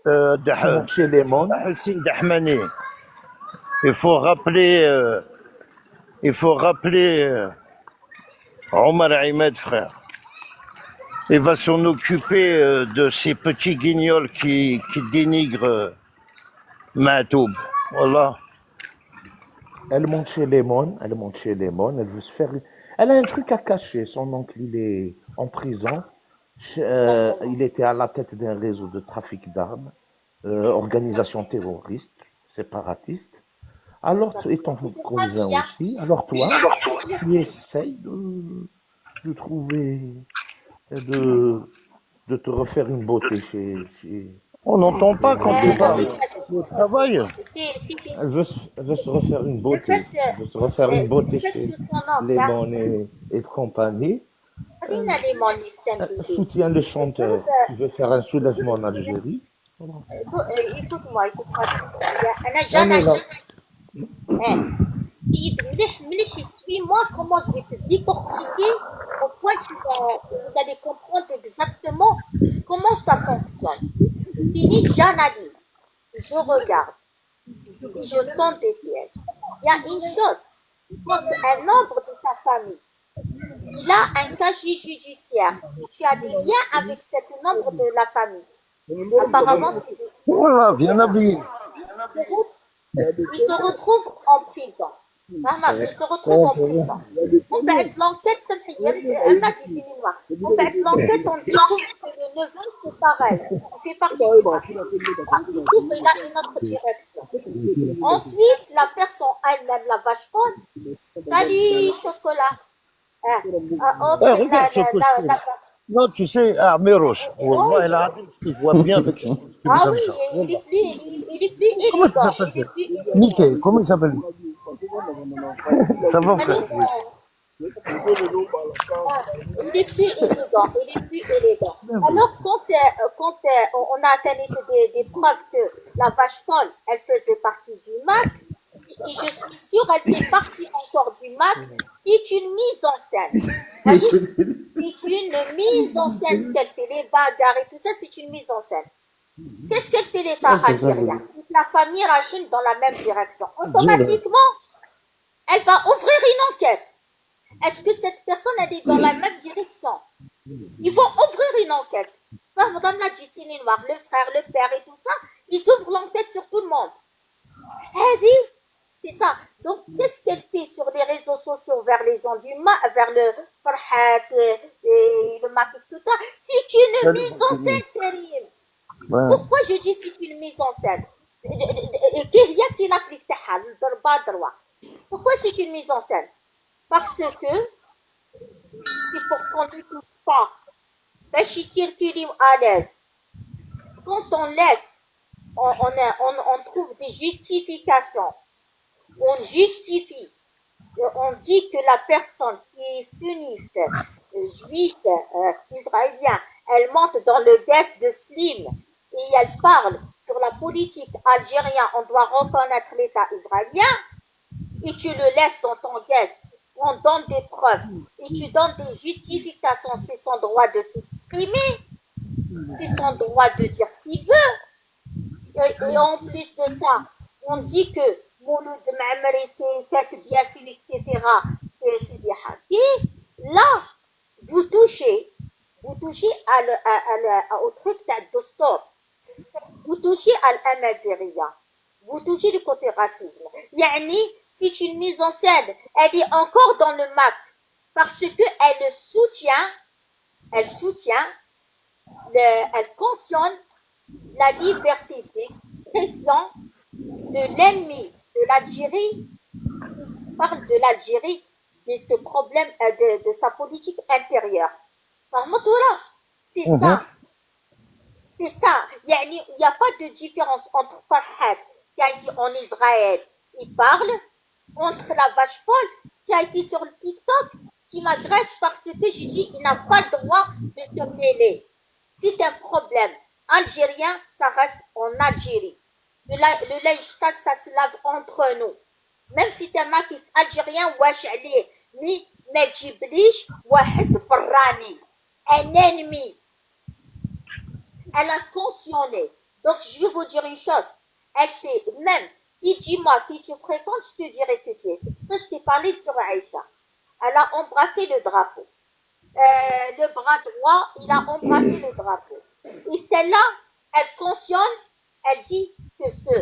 Tu montes chez les mônes. Helsing Dahmani. Il faut rappeler, Omar Ahmed, frère. Il va s'en occuper de ces petits guignols qui dénigrent Matoub. Voilà. Elle monte chez les mônes, elle veut se faire. Elle a un truc à cacher. Son oncle, il est en prison. Il était à la tête d'un réseau de trafic d'armes, organisation terroriste, séparatiste. Alors, et ton cousin aussi. Alors, toi, tu essayes de trouver, de te refaire une beauté chez. On n'entend pas quand tu parles. Au travail. Elle veut se refaire une beauté. Elle veut se refaire une beauté chez les mônes et compagnie. Elle soutient le chanteur qui veut faire un soulèvement en Algérie. écoute-moi. أنا Elle est جانا là. suis-moi comment je vais te décortiquer au point que vous allez comprendre exactement comment ça fonctionne. Fini, j'analyse, je regarde, et je tente des pièges. Il y a une chose, quand un membre de ta famille, il a un casier judiciaire, et tu as des liens avec cet membre de la famille, apparemment c'est des Voilà, bien habillé. il se retrouve en prison. Il se retrouve en prison. On va être l'enquête, on va être l'enquête, on découvre que le neveu, c'est pareil. Il fait partie du mal. Il découvre, il a une autre direction. Ensuite, la personne elle-même, la vache folle. Salut, chocolat. Regarde ce costume. Non, tu sais, Armée Roche. Wallah, il a je vois bien avec ce costume Ah comme oui, ça. il est plus élégant. Comment ça s'appelle? Mickey, comment il s'appelle? Ça va, frère? Il est plus élégant. Alors, quand on a atteint des preuves que la vache folle, elle faisait partie du MAC, et je suis sûre elle fait partie encore du MAC, c'est une mise en scène. Vous voyez, c'est une mise en scène, ce qu'elle fait, les bagarres et tout ça, c'est une mise en scène. Qu'est-ce qu'elle fait l'État algérien? Toute la famille rachine dans la même direction. Automatiquement, elle va ouvrir une enquête. Est-ce que cette personne elle est dans la même direction? Ils vont ouvrir une enquête. Madame la Gissine Noir, le frère, le père et tout ça, ils ouvrent l'enquête sur tout le monde. Eh oui, c'est ça. Donc, qu'est-ce qu'elle fait sur les réseaux sociaux vers les gens du vers le Farhat et le Matik Souta? C'est une mise en scène, Karim. Ouais. Pourquoi je dis c'est une mise en scène? كي هي كي l'applique تاعها الضربة droit. Pourquoi c'est une mise en scène? Parce que c'est pour qu'on ne trouve pas باش circuler à l'aise. Quand on laisse, on trouve des justifications. On justifie. On dit que la personne qui est sunniste, juive, israélien, elle monte dans le guest de Slim et elle parle sur la politique algérienne. On doit reconnaître l'État israélien et tu le laisses dans ton guest. On donne des preuves et tu donnes des justifications. C'est son droit de s'exprimer. C'est son droit de dire ce qu'il veut. Et en plus de ça, on dit que Mouloud Ma'amri, c'est Katib Yassine, etc. C'est des hackers. Là, vous touchez au truc de Dostor. Vous touchez à l'Amaziria. Vous touchez du côté racisme. Yani, c'est une mise en scène. Elle est encore dans le MAC. Parce qu'elle soutient, elle cautionne la liberté d'expression de l'ennemi de l'Algérie, qui parle de l'Algérie, de ce problème, de sa politique intérieure. C'est ça. C'est ça. Il n'y a pas de différence entre Farhad, qui a été en Israël, il parle, entre la vache folle, qui a été sur le TikTok, qui m'agresse parce que j'ai dit qu'il n'a pas le droit de se mêler. C'est un problème algérien, ça reste en Algérie. Le linge sale, ça se lave entre nous. Même si t'es un mec algérien, wesh عليه, mais ما تجيبليش واحد براني. Un ennemi. Elle a cautionné. Donc, je vais vous dire une chose. Elle fait, même, qui dis-moi, qui tu fréquentes, je te dirai que tu es. C'est pour ça que je t'ai parlé sur Aïcha. Elle a embrassé le drapeau. Le bras droit, il a embrassé le drapeau. Et celle-là, elle cautionne, elle dit que ce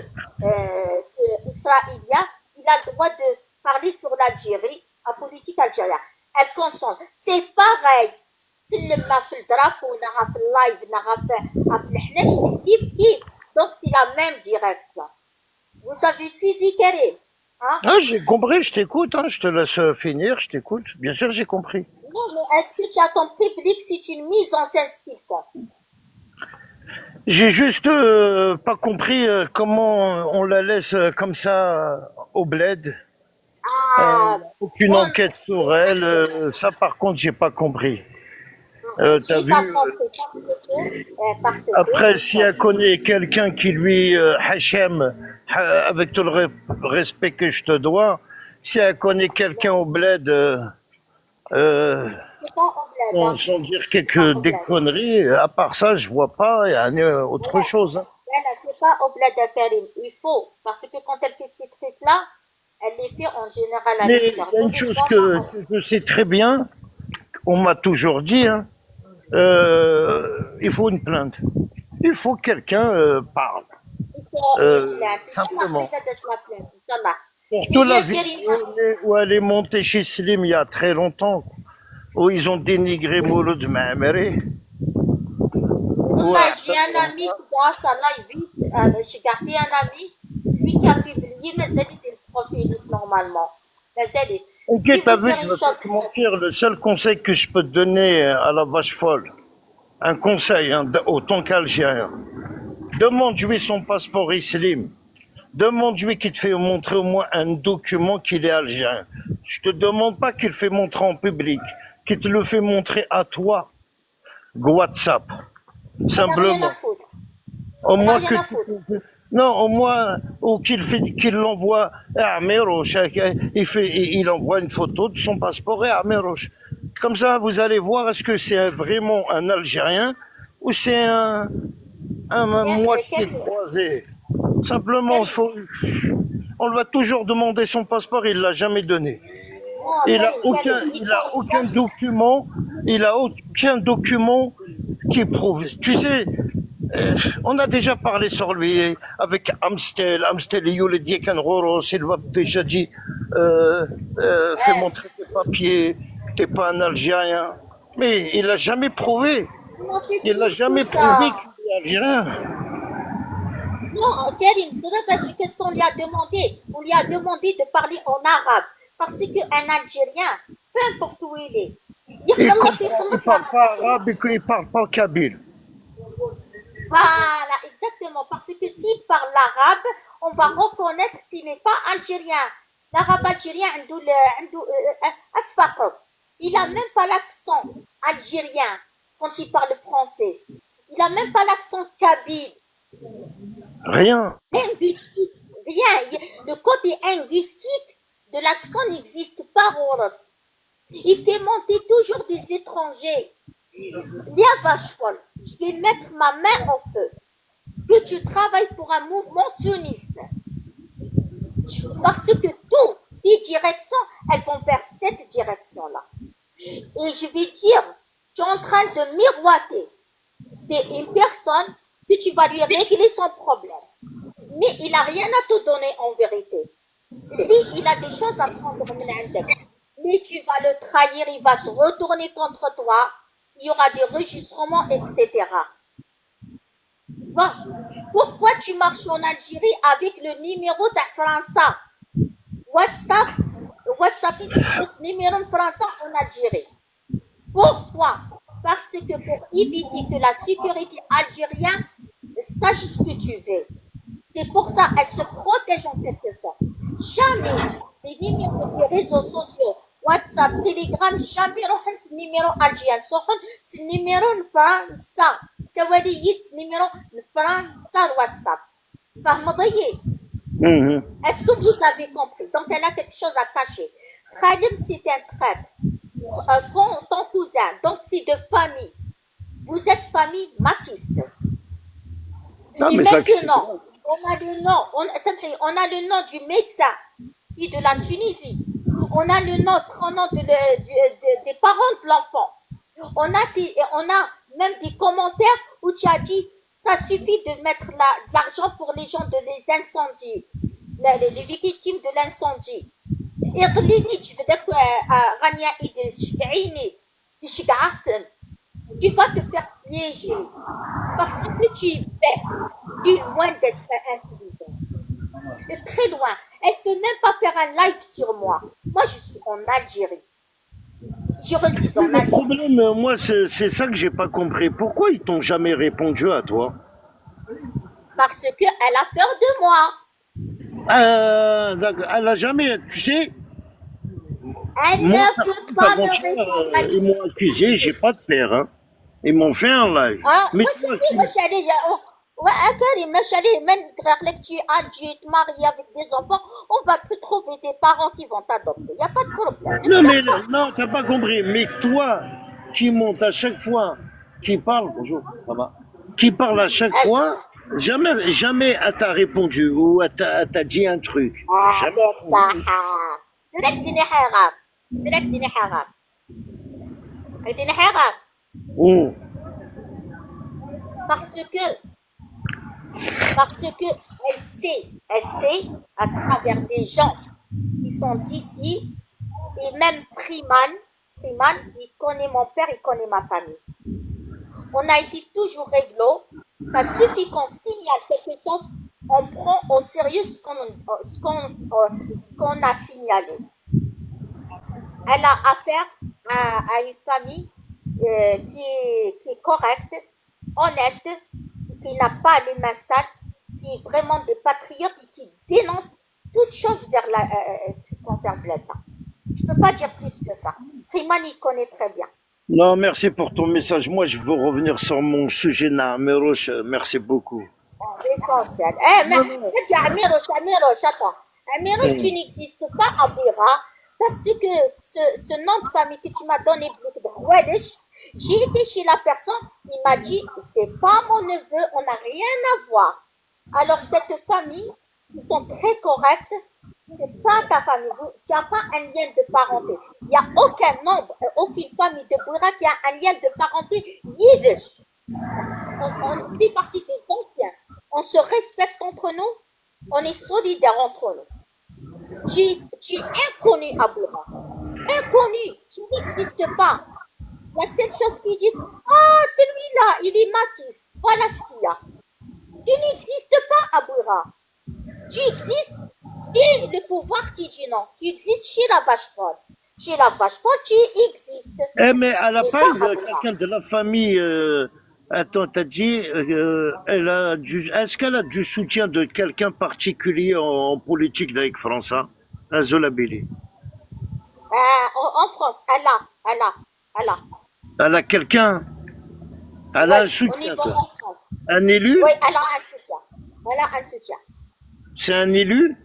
Israélien, il a le droit de parler sur l'Algérie, la politique algérienne. Elle cautionne. C'est pareil. C'est le drapeau, on a fait live, on a fait c'est kiff. Donc c'est la même direction. Vous avez saisi Karim, hein? Ah, j'ai compris, je t'écoute, hein, je te laisse finir, je t'écoute. Bien sûr, j'ai compris. Non, mais est-ce que tu as compris, Blick, c'est une mise en scène ce qu'ils font? J'ai juste pas compris comment on la laisse comme ça au bled. Aucune enquête sur elle. Ça, par contre, j'ai pas compris. T'as J'ai vu pas compris parce que après, si elle connaît quelqu'un qui lui Hachem, avec tout le respect que je te dois, si elle connaît quelqu'un au bled, c'est pas au bled, hein. sans dire des conneries, à part ça, je vois pas, il y a autre chose. Hein. Elle c'est pas au bled de Karim. Il faut, parce que quand elle fait ces trucs-là, elle les fait en général à Mais l'extérieur. il y a une chose que je sais très bien, on m'a toujours dit, hein, il faut une plainte. Il faut que quelqu'un parle. Simplement. Surtout la vidéo où elle est montée chez Slim il y a très longtemps, où ils ont dénigré Mouloud Ma'amri. J'ai un ami grâce à live, j'ai gardé un ami, lui qui a publié, mais elle était le profiliste normalement. Ok, t'as vu, je vais pas te mentir, le seul conseil que je peux te donner à la vache folle, un conseil, hein, autant qu'Algérien, demande-lui son passeport Islim. Demande-lui qu'il te fait montrer au moins un document qu'il est algérien. Je te demande pas qu'il fait montrer en public, qu'il te le fait montrer à toi, WhatsApp. Simplement. Au moins que non, au moins, ou qu'il l'envoie à Améroche. Il envoie une photo de son passeport à Améroche. Comme ça, vous allez voir est-ce que c'est vraiment un Algérien ou c'est un moitié croisé. Simplement, on lui a toujours demandé son passeport, il l'a jamais donné. Il a aucun document qui prouve. Tu sais, on a déjà parlé sur lui avec Amstel, Youledi Kanroro, il va déjà dit, fais montrer tes papiers, t'es pas un Algérien. Mais il l'a jamais prouvé. Il l'a jamais prouvé qu'il est algérien. Non, Karim, qu'est-ce qu'on lui a demandé? On lui a demandé de parler en arabe. Parce qu'un Algérien, peu importe où il est, Il يخلط ne يخلط parle pas arabe et qu'il ne parle pas kabyle. Voilà, exactement. Parce que s'il parle l'arabe, on va reconnaître qu'il n'est pas algérien. L'arabe algérien, il n'a même pas l'accent algérien quand il parle français. Il n'a même pas l'accent kabyle. Rien. Linguistique, rien. Le côté linguistique de l'accent n'existe pas, Horace. Il fait monter toujours des étrangers. Lia vache folle, je vais mettre ma main en feu. Que tu travailles pour un mouvement sioniste. Parce que toutes tes directions, elles vont vers cette direction-là. Et je vais dire, tu es en train de miroiter. Tu es une personne que tu vas lui régler son problème. Mais il n'a rien à te donner en vérité. Lui, il a des choses à prendre. Mais tu vas le trahir, il va se retourner contre toi. Il y aura des registrements, etc. Bon. Pourquoi tu marches en Algérie avec le numéro de France? WhatsApp, c'est le numéro de France en Algérie. Pourquoi? Parce que pour éviter que la sécurité algérienne sache ce que tu veux. C'est pour ça qu'elle se protège en quelque sorte. Jamais les numéros des réseaux sociaux, WhatsApp, Telegram, jamais ce numéro algérien. C'est le numéro de France. C'est le numéro de France WhatsApp. Est-ce que vous avez compris? Donc elle a quelque chose à cacher. Khalid, c'est un traître. Ton cousin, donc c'est de famille. Vous êtes famille maquiste. Non, Et mais ça, maintenant, on a le nom du médecin qui est de la Tunisie. On a le nom, prénom des parents de l'enfant. On a même des commentaires où tu as dit ça suffit de mettre de l'argent pour les gens de les incendies, les victimes de l'incendie. Tu vas te faire piéger parce que tu es bête. Tu es loin d'être intelligent. Tu es très loin. Elle ne peut même pas faire un live sur moi. Moi, je suis en Algérie. Je réside en Le Algérie. problème, moi, c'est ça que j'ai pas compris. Pourquoi ils t'ont jamais répondu à toi? Parce qu'elle a peur de moi. D'accord. Elle a jamais, tu sais, Elle moi, ne peut pas me répondre. ils m'ont accusé, j'ai pas de père, hein. Ils m'ont fait un live. Ah, Mais moi, toi, je suis allée, ouais, Karim, je suis allée, même que tu es marié avec des enfants, on va te trouver des parents qui vont t'adopter. Il n'y a pas de problème. non, mais non, t'as pas compris. Mais toi, qui monte à chaque fois, qui parle, bonjour, ça va, qui parle à chaque fois, jamais elle t'a répondu ou elle t'a dit un truc. Jamais. avec ça. Direct dîner haram. Direct dîner haram. Dîner haram. Oh. Parce que elle sait à travers des gens qui sont d'ici, et même Freeman, il connaît mon père, il connaît ma famille. On a été toujours réglo. Ça suffit qu'on signale quelque chose, on prend au sérieux ce qu'on a signalé. Elle a affaire à une famille qui est correcte, honnête, qui n'a pas les mains sales, qui est vraiment des patriotes et qui dénonce toute chose qui concerne l'État. Je ne peux pas dire plus que ça. Freeman, il connaît très bien. Non, merci pour ton message. Moi, je veux revenir sur mon sujet, Nameroche. Merci beaucoup. L'essentiel. Mais Amiroche, attends. Amiroche, tu n'existes pas à Bira parce que ce nom de famille que tu m'as donné, j'ai été chez la personne, il m'a dit, c'est pas mon neveu, on n'a rien à voir. Alors, cette famille, ils sont très corrects, c'est pas ta famille, tu n'as pas un lien de parenté. Il n'y a aucune famille de Bira qui a un lien de parenté yiddish. On fait partie des anciens. On se respecte entre nous. On est solidaires entre nous. Tu es inconnu à Bira. Inconnu. Tu n'existes pas. La seule chose qu'ils disent, ah, celui-là, il est matiste. Voilà ce qu'il y a. Tu n'existes pas Abouira. Tu existes chez le pouvoir qui dit non. Tu existes chez la vache folle. Chez la vache folle, tu existes. Eh, mais elle a Mais pas pas eu Abouira. quelqu'un de la famille. Attends, t'as dit, est-ce qu'elle a du soutien de quelqu'un particulier en politique avec François? Azolabili. En France, elle a. Elle a quelqu'un? Elle Oui, a un au soutien, niveau quoi. en France. Un élu? Oui, elle a un soutien. Elle a un soutien. C'est un élu?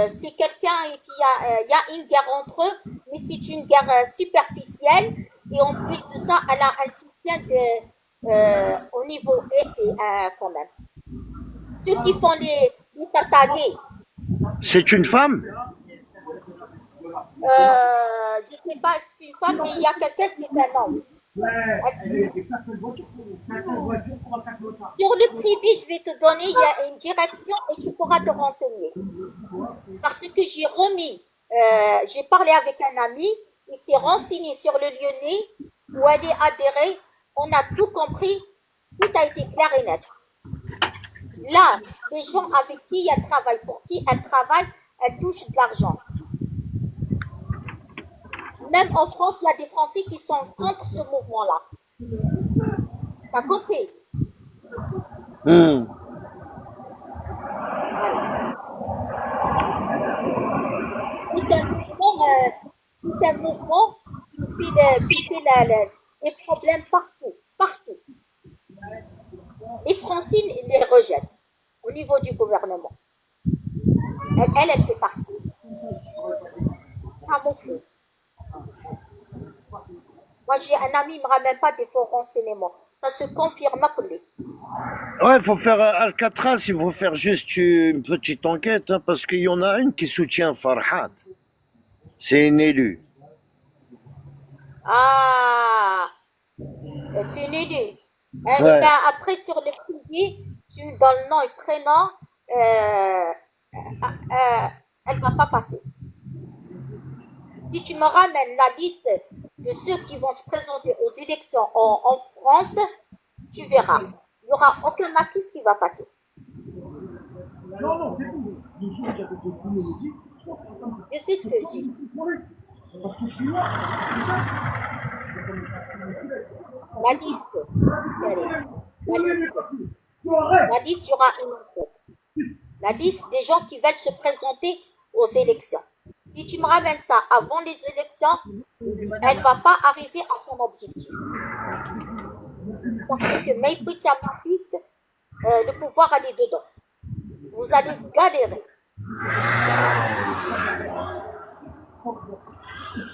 C'est quelqu'un qui il y a une guerre entre eux, mais c'est une guerre superficielle. Et en plus de ça, elle a un soutien au niveau élevé quand même. Ceux qui font les partagés, C'est une femme? je ne sais pas si c'est une femme, mais il y a quelqu'un, c'est un homme. Sur le privé, je vais te donner, il y a une direction et tu pourras te renseigner. Parce que j'ai parlé avec un ami, il s'est renseigné sur le Lyonnais où elle est adhérée, on a tout compris, tout a été clair et net. Là, les gens avec qui elle travaille, pour qui elle travaille, elle touche de l'argent. Même en France, il y a des Français qui sont contre ce mouvement-là. T'as compris? Hmm. C'est un mouvement qui fait les problèmes partout. Les Français les rejettent au niveau du gouvernement. Elle fait partie. Camouflée. Moi, j'ai un ami, il ne me ramène pas des faux renseignements. Ça se confirme à coller. Ouais, il faut faire Alcatraz, il faut faire juste une petite enquête, hein, parce qu'il y en a une qui soutient Farhat. C'est une élue. Ah, c'est une idée. Et Ouais. ben, après, sur le privé, tu donnes le nom et prénom, elle ne va pas passer. Si tu me ramènes la liste de ceux qui vont se présenter aux élections en France, tu verras. Il n'y aura aucun maquis qui va passer. Je sais ce que je dis. La liste, la liste, il y aura une enquête. La liste des gens qui veulent se présenter aux élections. Si tu me ramènes ça avant les élections, elle ne va pas arriver à son objectif. Parce que Maïpoutia Marquiste, le pouvoir, elle est dedans. Vous allez galérer.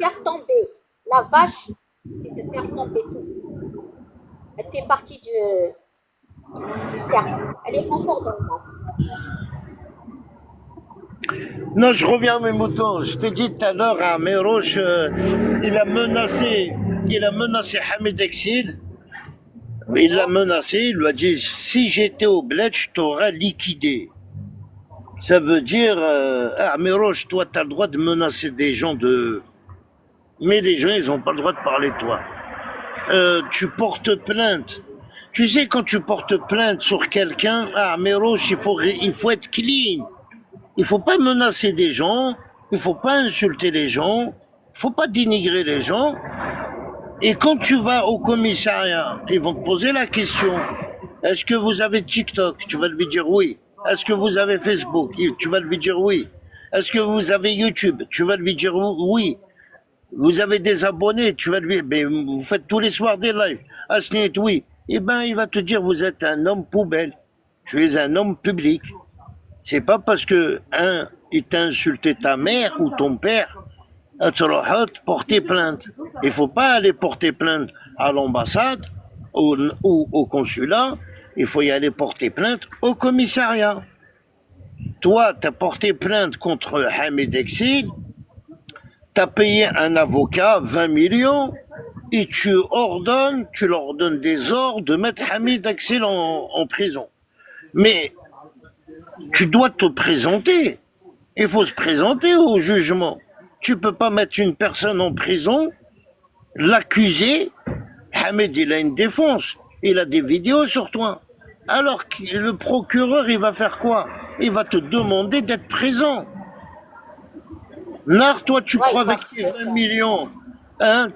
Faire tomber la vache, c'est de faire tomber tout. Elle fait partie du cercle. Elle est encore dans le monde. Non, je reviens à mes moutons. Je t'ai dit tout à l'heure à Merouche, il a menacé Hamid Exil. Il l'a menacé, il lui a dit si j'étais au bled, je t'aurais liquidé. Ça veut dire, Merouche, toi, tu as le droit de menacer des gens mais les gens, ils n'ont pas le droit de parler de toi. Tu portes plainte. Tu sais, quand tu portes plainte sur quelqu'un, Merouche, il faut être clean. Il faut pas menacer des gens, il faut pas insulter les gens, il faut pas dénigrer les gens. Et quand tu vas au commissariat, ils vont te poser la question, est-ce que vous avez TikTok? Tu vas lui dire oui. Est-ce que vous avez Facebook? Tu vas lui dire oui. Est-ce que vous avez YouTube? Tu vas lui dire oui. Vous avez des abonnés? Tu vas lui dire, vous faites tous les soirs des lives. Asnit, oui. Eh ben, il va te dire, vous êtes un homme poubelle. Tu es un homme public. C'est pas parce que, il t'a insulté ta mère ou ton père, tu vas porter plainte. Il faut pas aller porter plainte à l'ambassade ou au consulat, il faut y aller porter plainte au commissariat. Toi, tu as porté plainte contre Hamid Exil, tu as payé un avocat 20 millions et tu leur donnes des ordres de mettre Hamid Exil en prison. Mais tu dois te présenter. Il faut se présenter au jugement. Tu peux pas mettre une personne en prison, l'accuser. Hamid, il a une défense. il a des vidéos sur toi. Alors que le procureur, il va faire quoi? Il va te demander d'être présent. Nar, toi, tu Ouais, crois il va avec tes faire 20 ça. millions, hein?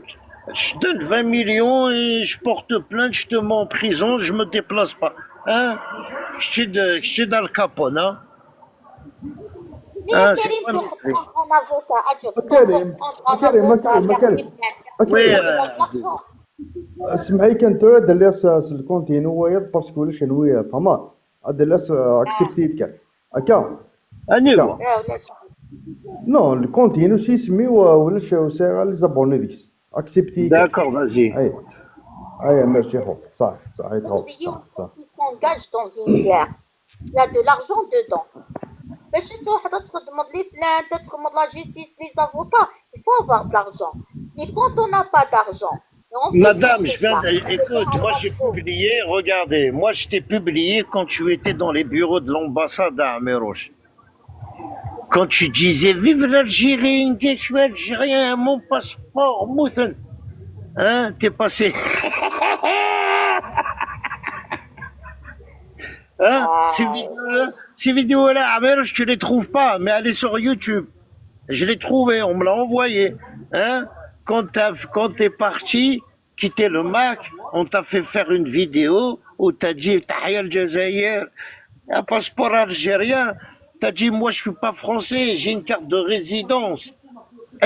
Je donne 20 millions et je porte plainte, je te mets en prison, je me déplace pas. Hein? Je suis dans le capone, hein? Mais Hein, c'est Karim, quoi pour le truc? prendre un avocat, adieu, quand مكرم pour prendre un مكرم avocat, مكرم faire des مكرم plaintes, Oui, il مكرم demande de l'argent. اسمعي كان ترى دلاس الكونتينو ويض باسكو ولا شنو فما دلاس اكسبتيت كان هكا Anyway. هكا Laisse. نو الكونتينو سي سمي ولا ساعه لي زابوني ديكس اكسبتي كان D'accord, vas-y. اي اي ميرسي خو صح صح Pour خو des صح صح qui s'engagent dans une guerre, il y a de l'argent dedans. باش انت وحده تخدم لي بلان تخدم لا جيستيس لي افوكا il faut avoir de l'argent. Mais quand on n'a pas d'argent, et on fait Madame, ces je viens trucs-là, de... Écoute, moi j'ai publié, regardez, moi je t'ai publié quand tu étais dans les bureaux de l'ambassade à Améroche. Quand tu disais vive l'Algérie, je suis algérien, mon passeport, Mouthen. Hein, t'es passé. Hein, ces vidéos-là, Améroche, tu les trouves pas, mais elle est sur YouTube. Je l'ai trouvé, on me l'a envoyé. Hein? Quand t'es parti, quitter le Mac, on t'a fait faire une vidéo où t'as dit Tahia al-Jazair, un passeport algérien. T'as dit moi je suis pas français, j'ai une carte de résidence.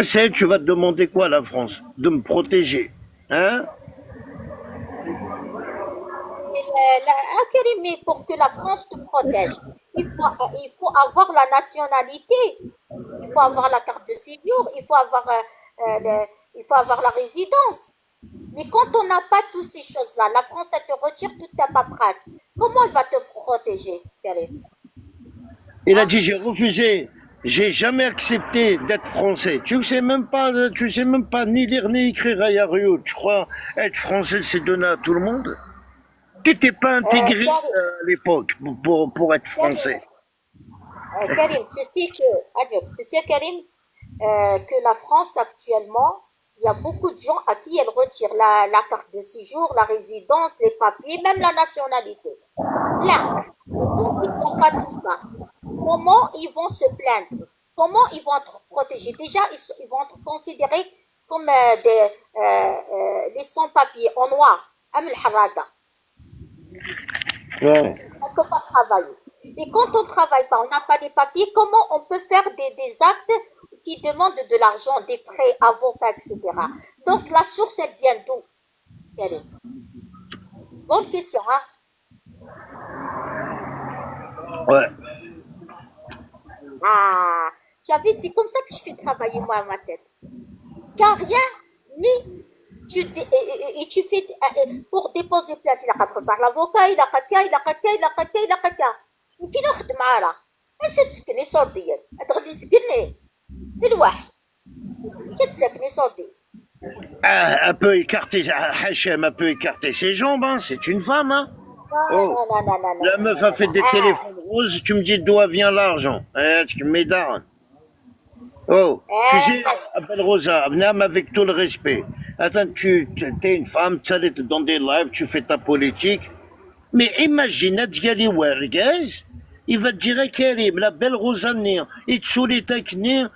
Essaye, tu vas te demander quoi à la France? De me protéger. Hein? Karim, mais pour que la France te protège, il faut avoir la nationalité, il faut avoir la carte de séjour, il faut avoir la résidence. Mais quand on n'a pas toutes ces choses-là, la France, elle te retire toute ta paperasse. Comment elle va te protéger, Karim? Il a dit j'ai refusé. J'ai jamais accepté d'être français. Tu sais même pas ni lire ni écrire à Yario. Tu crois être français c'est donné à tout le monde? Tu n'étais pas intégré à l'époque pour être français. Karim, tu sais, Karim, que la France actuellement, il y a beaucoup de gens à qui elle retire la carte de séjour, la résidence, les papiers, même la nationalité. Là, donc ils font pas tout ça. Comment ils vont se plaindre? Comment ils vont être protégés? Déjà, ils vont être considérés comme les sans-papiers en noir. Amel Harada. Ouais. On ne peut pas travailler. Et quand on ne travaille pas, on n'a pas les papiers, comment on peut faire des actes qui demandent de l'argent, des frais, avocats, etc. Donc la source, elle vient d'où? Bonne question, hein? Ouais. Ah, tu as vu, c'est comme ça que je fais travailler moi à ma tête. Tu n'as rien mis, et tu fais, pour déposer plainte, il a qu'à faire l'avocat, il a qu'à, وكي نخدم معاه تسكني صورديا تغدي تسكني سي الواحد تسكني صوردي. Elle peut écarter, Hachem, elle peut écarter ses jambes, hein. C'est une femme, hein. Oh. Non. La meuf a fait des téléphones roses, tu me dis d'où vient l'argent. Tu me darn. Oh, tu sais, Abel Rosa, Abnam, avec tout le respect. Attends, tu es une femme, tu es dans des lives, tu fais ta politique. Mais imagine, Adjali Wargaz, il va te dire Karim, la belle Rosa Nir, il te saoule Taknir,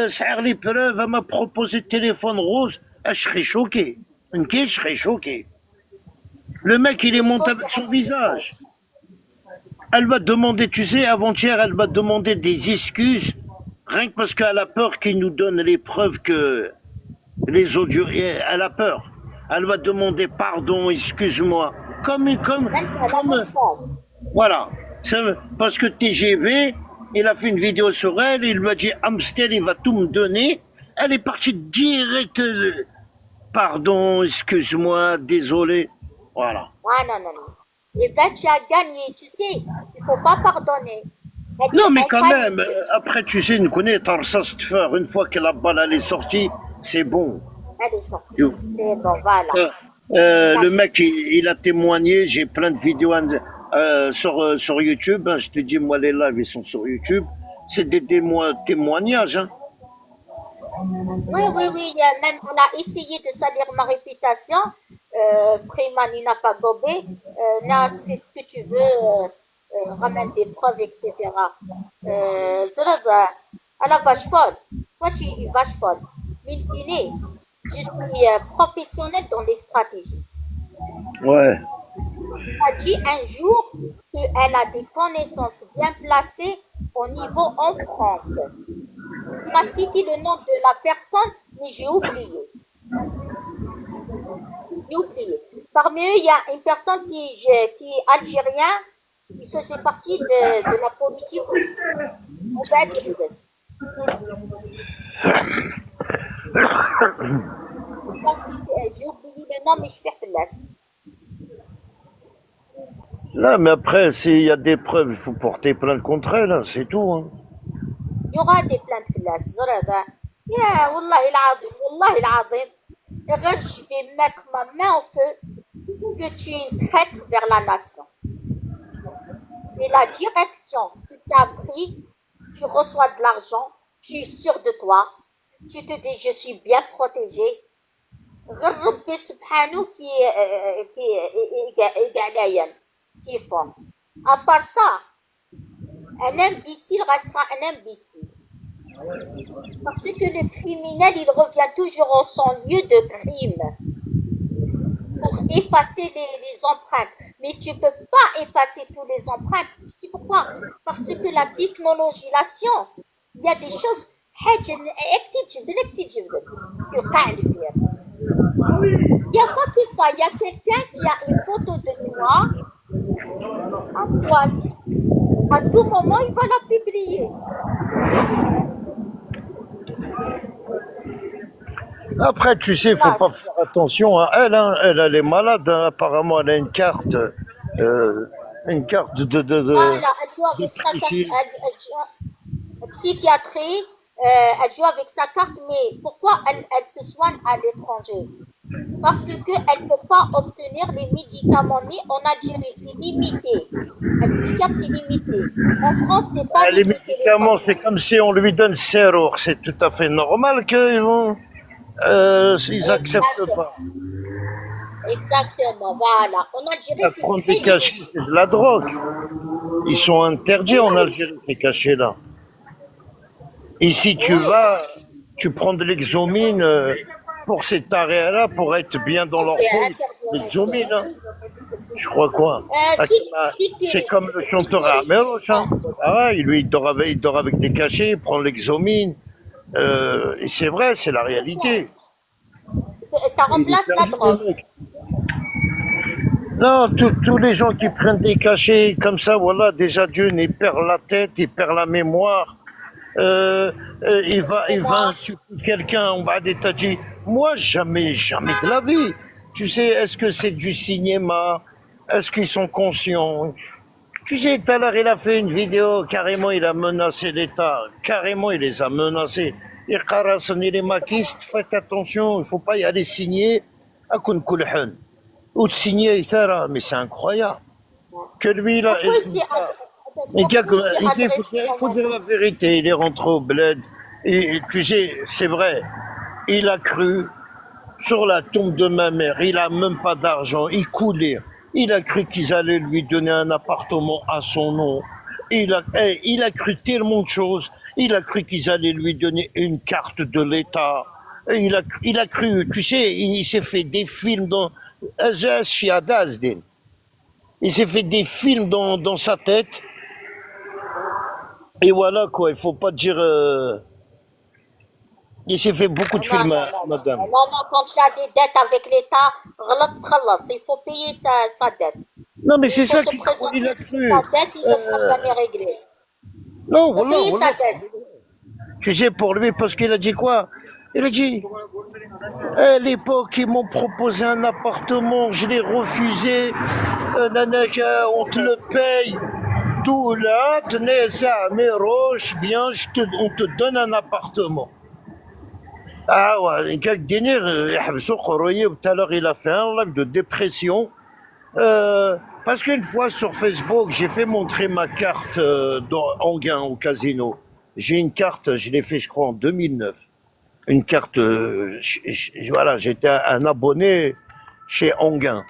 ça a les preuves, elle m'a proposé de téléphone rose, je serais choqué. Je serais choqué. Le mec, il est monté avec son visage. Elle va demander, tu sais, avant-hier, elle va demander des excuses, rien que parce qu'elle a peur qu'il nous donne les preuves que les audios, elle a peur. Elle va demander pardon, excuse-moi. Voilà. Parce que TGV, il a fait une vidéo sur elle, il lui a dit Amstel, il va tout me donner. Elle est partie direct. Pardon, excuse-moi, désolé. Voilà. Ah non. Et ben tu as gagné, tu sais, il ne faut pas pardonner. Non, mais quand même, après, tu sais, nous connaît Tarsas Tfer, une fois que la balle elle est sortie, c'est bon. Elle est sortie. C'est bon, voilà. Le mec, il a témoigné, j'ai plein de vidéos sur YouTube, hein, je te dis, moi, les lives, ils sont sur YouTube. C'est des témoignages. Hein. Oui, même on a essayé de salir ma réputation. Freeman, il n'a pas gobé. Nas, fais ce que tu veux, ramène des preuves, etc. Zrada, à la vache folle. Toi, tu es une vache folle. Miltiné, je suis professionnelle dans les stratégies. Ouais. A dit un jour qu'elle a des connaissances bien placées au niveau en France. Tu m'as cité le nom de la personne, mais j'ai oublié. J'ai oublié. Parmi eux, il y a une personne qui est algérien, qui faisait partie de la politique au Bad Rives. J'ai oublié le nom, mais je fais flash. Là, mais après, s'il y a des preuves, il faut porter plainte contre elle, hein, c'est tout. Hein. Il y aura des plaintes flash. Zrada. Ya, Wallahi l'azim. Je vais mettre ma main au feu que tu es une traître vers la nation. Et la direction qui t'a pris, tu reçois de l'argent, tu es sûr de toi, tu te dis je suis bien protégé. Rabbi subhanahu qui est fort. À part ça, un imbécile restera un imbécile. Parce que le criminel, il revient toujours en son lieu de crime pour effacer les empreintes. Mais tu ne peux pas effacer toutes les empreintes. Tu sais pourquoi? Parce que la technologie, la science, il y a des choses. Il n'y a pas que ça. Il y a quelqu'un qui a une photo de toi en poil. À tout moment, il va la publier. Après, tu sais, il faut pas faire attention à elle. Hein. Elle est malade. Hein. Apparemment, elle a une carte de Voilà, elle joue avec sa carte. Psychiatrie, elle joue avec sa carte, mais pourquoi elle se soigne à l'étranger? Parce qu'elle ne peut pas obtenir les médicaments ni en Algérie, c'est limité. Un psychiatre, c'est limité. En France, c'est pas les limité. médicaments, c'est comme si on lui donne Seror. C'est tout à fait normal qu'ils vont. Ils acceptent pas. Exactement, voilà. En Algérie, c'est Prendre des cachets, c'est de la drogue. Ils sont interdits en Algérie, ces cachets-là. Ici, tu vas, tu prends de l'exomine pour cet arrêt-là, pour être bien dans leur peau. L'exomine, hein. Je crois quoi. C'est comme le chanteur Armeros. Hein. Ah ouais, lui, il dort avec des cachets, il prend l'exomine. Et c'est vrai, c'est la réalité. Ça remplace la drogue. Non, tous les gens qui prennent des cachets comme ça, voilà, déjà d'une, il perd la tête, il perd la mémoire. Il va insulter quelqu'un, on va détacher. Moi, jamais de la vie. Tu sais, est-ce que c'est du cinéma? Est-ce qu'ils sont conscients? Tu sais, tout à l'heure, il a fait une vidéo, carrément, il a menacé l'État. Carrément, il les a menacés. Il a sonné les maquistes, faites attention, il ne faut pas y aller signer. Ou de signer, mais c'est incroyable. Que lui, là. Il faut dire la vérité, il est rentré au bled. Et tu sais, c'est vrai, il a cru sur la tombe de ma mère, il a même pas d'argent, il coulait. Il a cru qu'ils allaient lui donner un appartement à son nom. Il a cru tellement de choses. Il a cru qu'ils allaient lui donner une carte de l'État. Et il a cru, tu sais, il s'est fait des films dans... Il s'est fait des films dans sa tête. Et voilà quoi, il faut pas dire... Il s'est fait beaucoup de films, madame. Non, quand tu as des dettes avec l'État, il faut payer sa dette. Non, mais c'est ça qu'il a cru. Sa dette, il ne peut jamais régler. Non, voilà. Sa dette. Tu sais, pour lui, parce qu'il a dit quoi? Il a dit, à l'époque, ils m'ont proposé un appartement, je l'ai refusé. Nanaka, on te le paye. Tout là, tenez ça, mes roches, viens, on te donne un appartement. Ah ouais, tout à l'heure, il a fait un live de dépression. Parce qu'une fois sur Facebook, j'ai fait montrer ma carte en gain au casino. J'ai une carte, je l'ai fait, je crois, en 2009. Une carte, voilà, j'étais un abonné chez Onguin,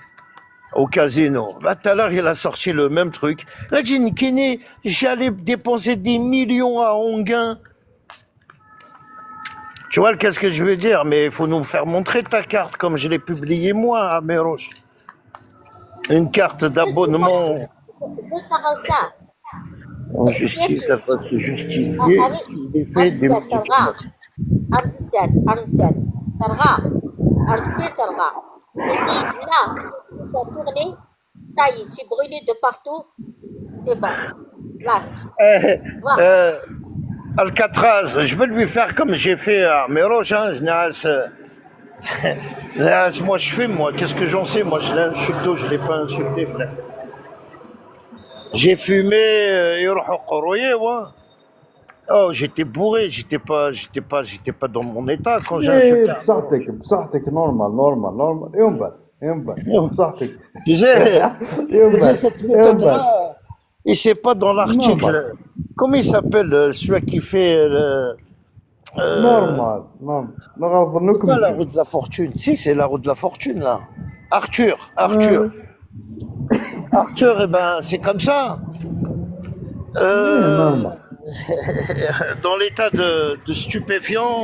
au casino. Bah, tout à l'heure, il a sorti le même truc. Là, j'ai dit, Kenny, j'allais dépenser des millions à Onguin. Tu vois, qu'est-ce que je veux dire? Mais il faut nous faire montrer ta carte, comme je l'ai publiée moi à Méroche. Une carte d'abonnement ذكر ساعة en justice, ça va se justifier. Il est fait des أرض ترغى أرض سات ترغى أرض فير ترغى là ça a tourné ça y est c'est brûlé de partout c'est bon classe voilà Alcatraz, je vais lui faire comme j'ai fait à Méroche, hein. Moi je fume, moi, qu'est-ce que j'en sais? Moi je l'ai insulté, je l'ai pas insulté, frère. J'ai fumé, ouais. Oh, j'étais bourré, j'étais pas dans mon état quand j'ai ايه insulté. بصحتك نورمال ينبع بصحتك Tu sais, cette ينبع méthode-là, et c'est pas dans نورمال l'article. Comment il s'appelle, celui qui fait نورمال نغض c'est pas la نكمل roue de la fortune. Si, c'est la roue de la fortune, là. Arthur. Arthur, eh ben, c'est comme ça. نورمال Dans l'état de stupéfiant,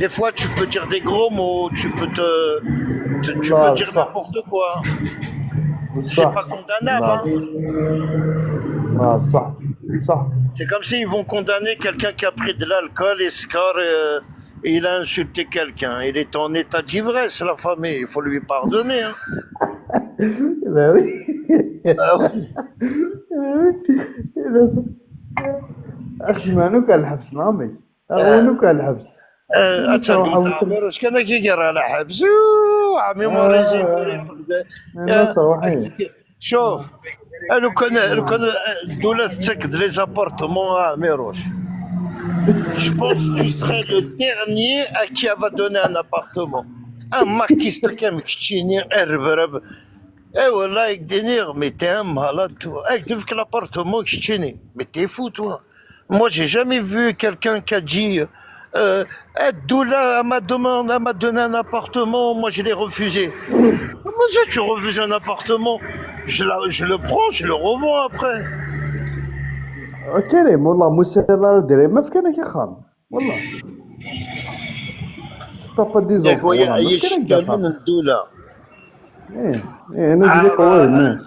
des fois, tu peux dire des gros mots, tu peux لا dire صح n'importe quoi. C'est pas صح condamnable, لا hein. لا صح C'est comme s'ils vont condamner quelqu'un qui a pris de l'alcool et score et il a insulté quelqu'un. Il est en état d'ivresse, la famille. Il faut lui pardonner, hein. لا Ah oui. اخي ما نوكا الحبس نامي نوكا الحبس أتصدق تعمل كان كي على حبس عمي موريزي الناس روحين شوف لو كان الدولة تسكد لي زابارتمون à Méroche. Je pense que tu serais le dernier à qui elle va donner un appartement. Un maquiste qui me tient herbe. Eh voilà, avec des nerfs, mais t'es un malade, toi. Avec de l'appartement que je tiens. Mais t'es fou, toi. Moi, j'ai jamais vu quelqu'un qui a dit Doula m'a donné un appartement, moi je l'ai refusé. Comment ça, tu refuses un appartement? Je le prends, je le revends après. كريم والله مسيرة ديري ما في كان يا خام والله طب دي زوج والله ما في كان يا خام Doula. ايه نجي قوي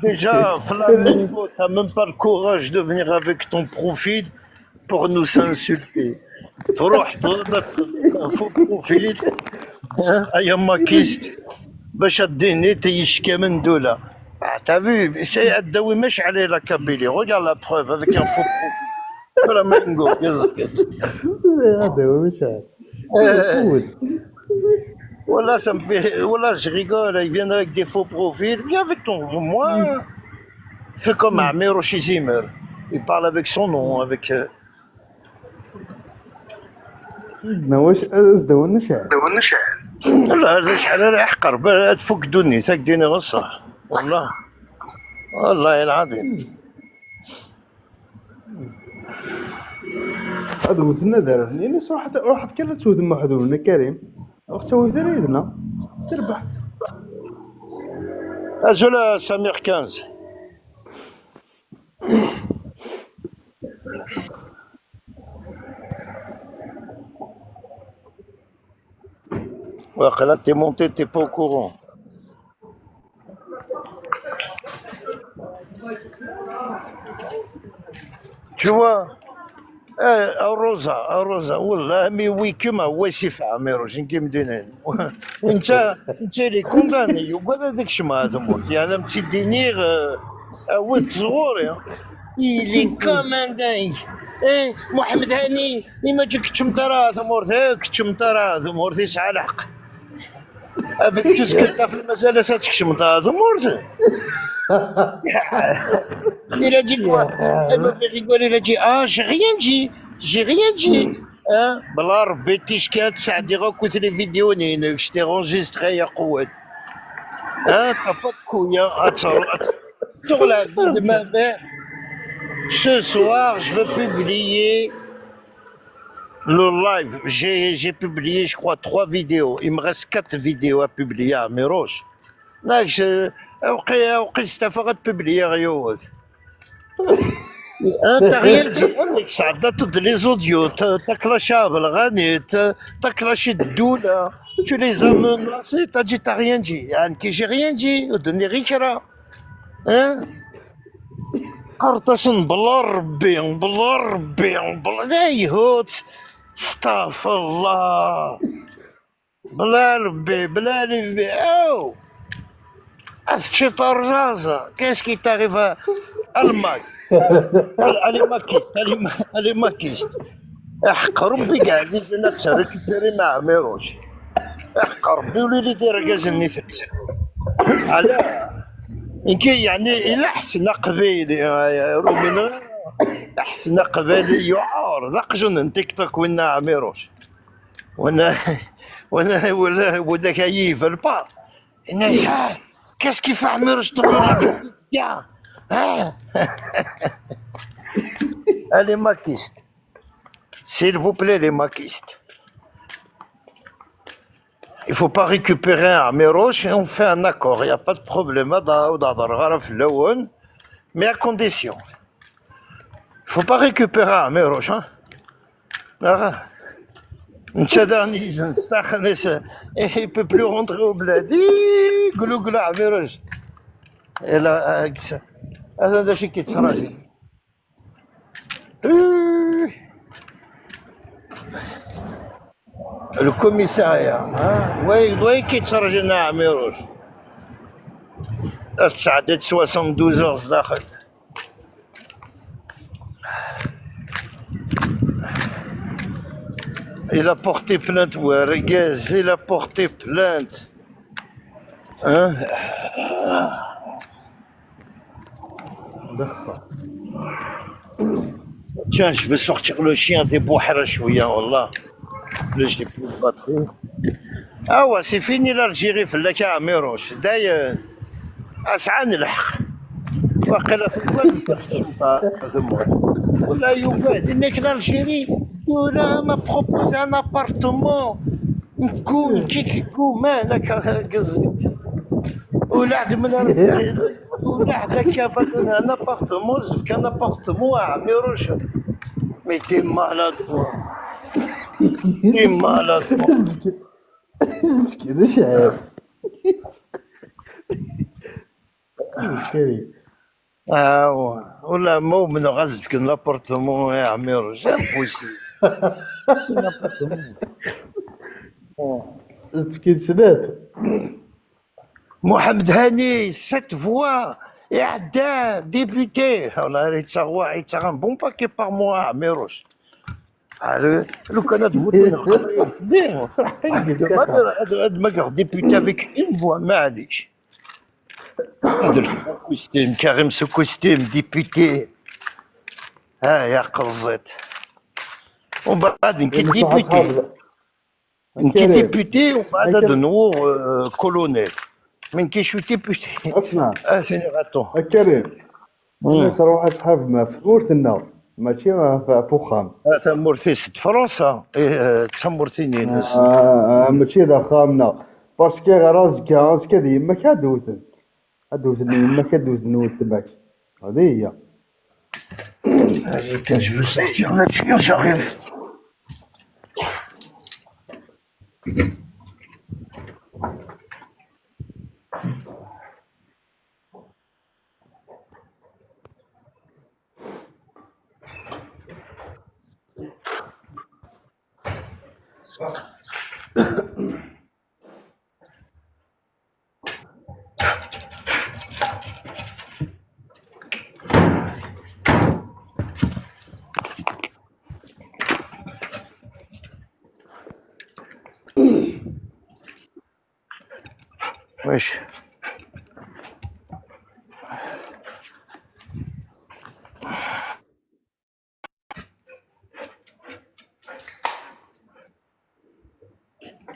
Déjà, Flamingo, t'as même pas le courage de venir avec ton profil pour nous insulter. تروح فوق بروفيل ايا ماكيست باش تديني تيشكى من دولة. T'as vu, c'est Addaoui مش عليه la Kabylie. Regarde la preuve avec un faux profil. Flamingo, يزقت. هذا هو مش Voilà, ça me fait. Voilà, je rigole, ils viennent avec des faux profils. Viens avec ton. Moi, fais comme Amir Zimmer. Il parle avec son nom, avec. نواش ازدو النشاء لا هذا شحال راه يحقر باه تفك دوني تاكديني غصح والله العظيم هذا مثلنا دار يعني واحد كان تسود ما حضورنا كريم وقت سوي ثريدنا تربح اجل سمير 15 Ouais, là t'es monté, t'es pas au courant. Tu vois, الروزا والله مي ويكما هو يسيف عميرو شنكي مدينين انت اللي كونداني وقال هذاك الشما هذا موت يعني متدينيغ ولد صغوري il est comme un dingue. ايه محمد هاني لما جاك تشمطرات مورتي كتشمطرات مورتي يسعى الحق avec tout ce que t'as fait المسألة ساتك شمطرات مورتي. Il a dit quoi? Elle m'a fait rigoler, il a dit ah j'ai rien dit. Hein? بالله ربي تيشكات سعدي غا كنت لي فيديو نينك شتي رونجستري يا قوات. Hein? T'as pas de couilles, hein? Sur la vie de ma mère. Ce soir, je veux publier Le live, j'ai publié, je crois, 3 vidéos. Il me reste 4 vidéos à publier à Miroche. Là, وقيت فقط publier ريوت. انت rien dit avec ça, t'as toutes les audios, t'as clashé بالغني, t'as clashé الدولة, tu les as menacés, t'as dit t'as rien dit. يعني كي j'ai rien dit, ودني غير كرا. Hein? قرطاسن بلا ربي بلا ربي بلا لا يهوت. استغفر الله. بلا ربي بلا ربي او الشيطان رجازة. Qu'est-ce qui t'arrive à الماك؟ allez ماكيست. احق ربي كاع عزيز انا تريكبيري مع ميروش. احق ربي ولي داير كازني في على يمكن يعني الى حسن قبيل يا رومينا احسن قبيل يعار ذاك تيك توك وين عميروش وانا وذاك ييف البا الناس كاس كيف عميروش تقول يا ها allez maquistes s'il vous plaît les maquistes. Il faut pas récupérer un Miroche et on fait un accord, il n'y a pas de problème, mais à condition. Il faut pas récupérer un Miroche. Hein? Il ne peut plus rentrer au bled. Et là, le commissariat, hein? Ouais, qui تفرج لنا عميروش. تسعدت 72 heures داخل. Il a porté plainte, ouais, Reguez, il a porté plainte. Hein? Tiens, je vais sortir le chien des Bouhara chouïa, wallah. Là, j'ai plus de batterie. Ah ouais, c'est fini l'Algérie في لك عميروش. داير أسعى الحق. وقيلا في البلد ولا يوجد انك l'Algérie ولا ما بروبوزي ان ابارتمون نكون كيكون مالك قصدي ولا عاد من ولا عاد فاتنا ان ابارتمون زفك ان ابارتمون عميروش. مي تي مالاد تي مالاد مسكين اش عارف كريم. ولا مو من غزفك لابارتمون يا عمير جاب بوسي. مسكين سنات. محمد هاني 7 voix يعدا ديبوتي ولا يتساغوا بون باكي باغ موا عميروش. لو كان تفوتي هاد ما ديبوتي افيك اون فوا معليش. هذا الكوستيم كريم سو كوستيم ديبوتي. ها يا قرزيت. ومن بعد نكي ديبوتي نكي ديبوتي ومن بعد هذا نور كولونيل. من كيشو ديبوتي. اسمع سيني غاتون. كريم الناس روح اصحاب ما في مورتنا ماشي في فخام. هذا مورثيس فرنسا. تسمورتيني الناس. ماشي ذا خامنا باسكو راسك ديما كدوثن ما كدوثن وتبعك هذه هي. كان جو سورتير هادشي j'arrive. واش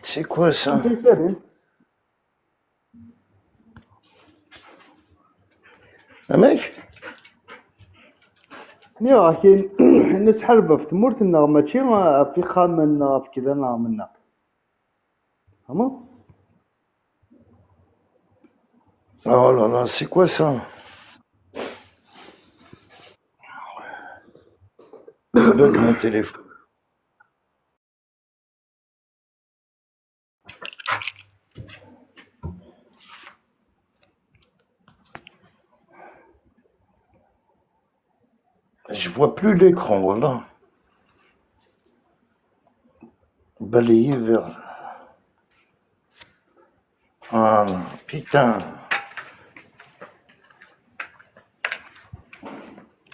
c'est quoi ça? ماشي يا كاين الناس حربة في تمورتنا ماشي في خامنا في كذا منا فهمت. Oh là là, c'est quoi ça? Il bug mon téléphone. Je vois plus l'écran, voilà. Balayer vers... Ah, putain.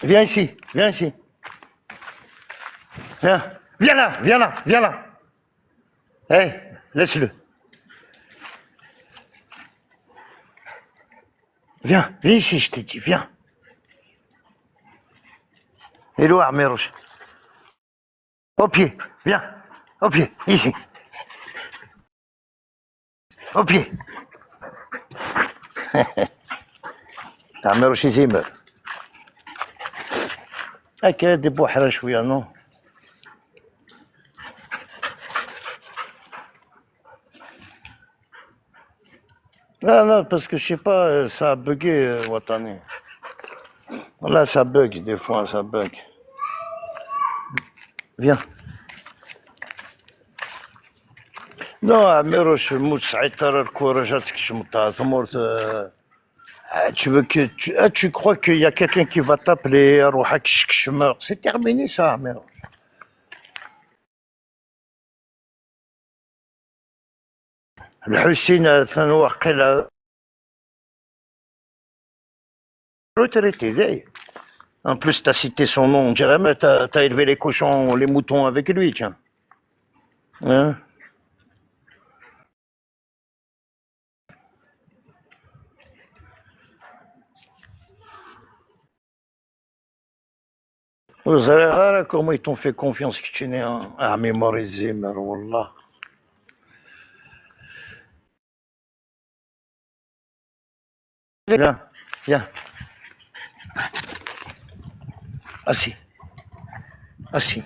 Viens ici, viens ici. Viens, viens là, viens là, viens là. Hé, laisse-le. Viens, viens ici, je t'ai dit, viens. Hello, Armérouche. Au pied, viens. Au pied, ici. Au pied. Armérouche, ici, meurt. هكا دي بوحرة شوية نو. Non, non, parce que je sais pas, ça a bugué, Watani. Là, ça bug, des fois, ça bug. Viens. Non, Améroche, tu crois qu'il y a quelqu'un qui va t'appeler, c'est terminé ça, Améroche. Le Hussein, retraité, en plus, t'as cité son nom, on dirait, mais t'as élevé les cochons, les moutons avec lui, tiens. Hein? Vous allez voir comment ils t'ont fait confiance que tu n'es à mémoriser, mais wallah. Viens, viens. Assis. Assis.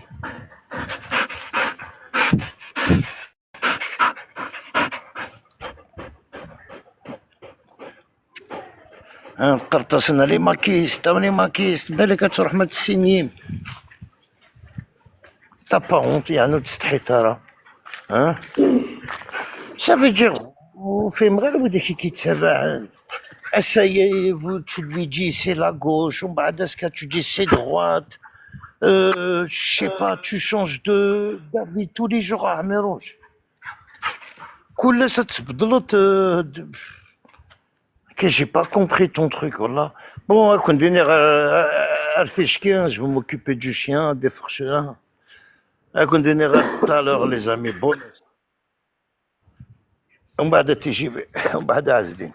القرطاس انا لي ماكيس توني ماكيس بالك تروح ما تسينيم تا با هونت يعني تستحي ترى ها صافي تجي وفيهم غير وداك كيتسابع اسايي tu lui dis c'est la gauche ومن بعد اسكا tu dis c'est droite je sais pas tu changes d'avis tous les jours عمروش كل ساعه تبدلوا que j'ai pas compris ton truc, voilà. Bon, quand venir à chien, je vais m'occuper du chien, des fourcheurs. Quand venir tout à l'heure, les amis, bon. On va de TGV, on va d'Azdin.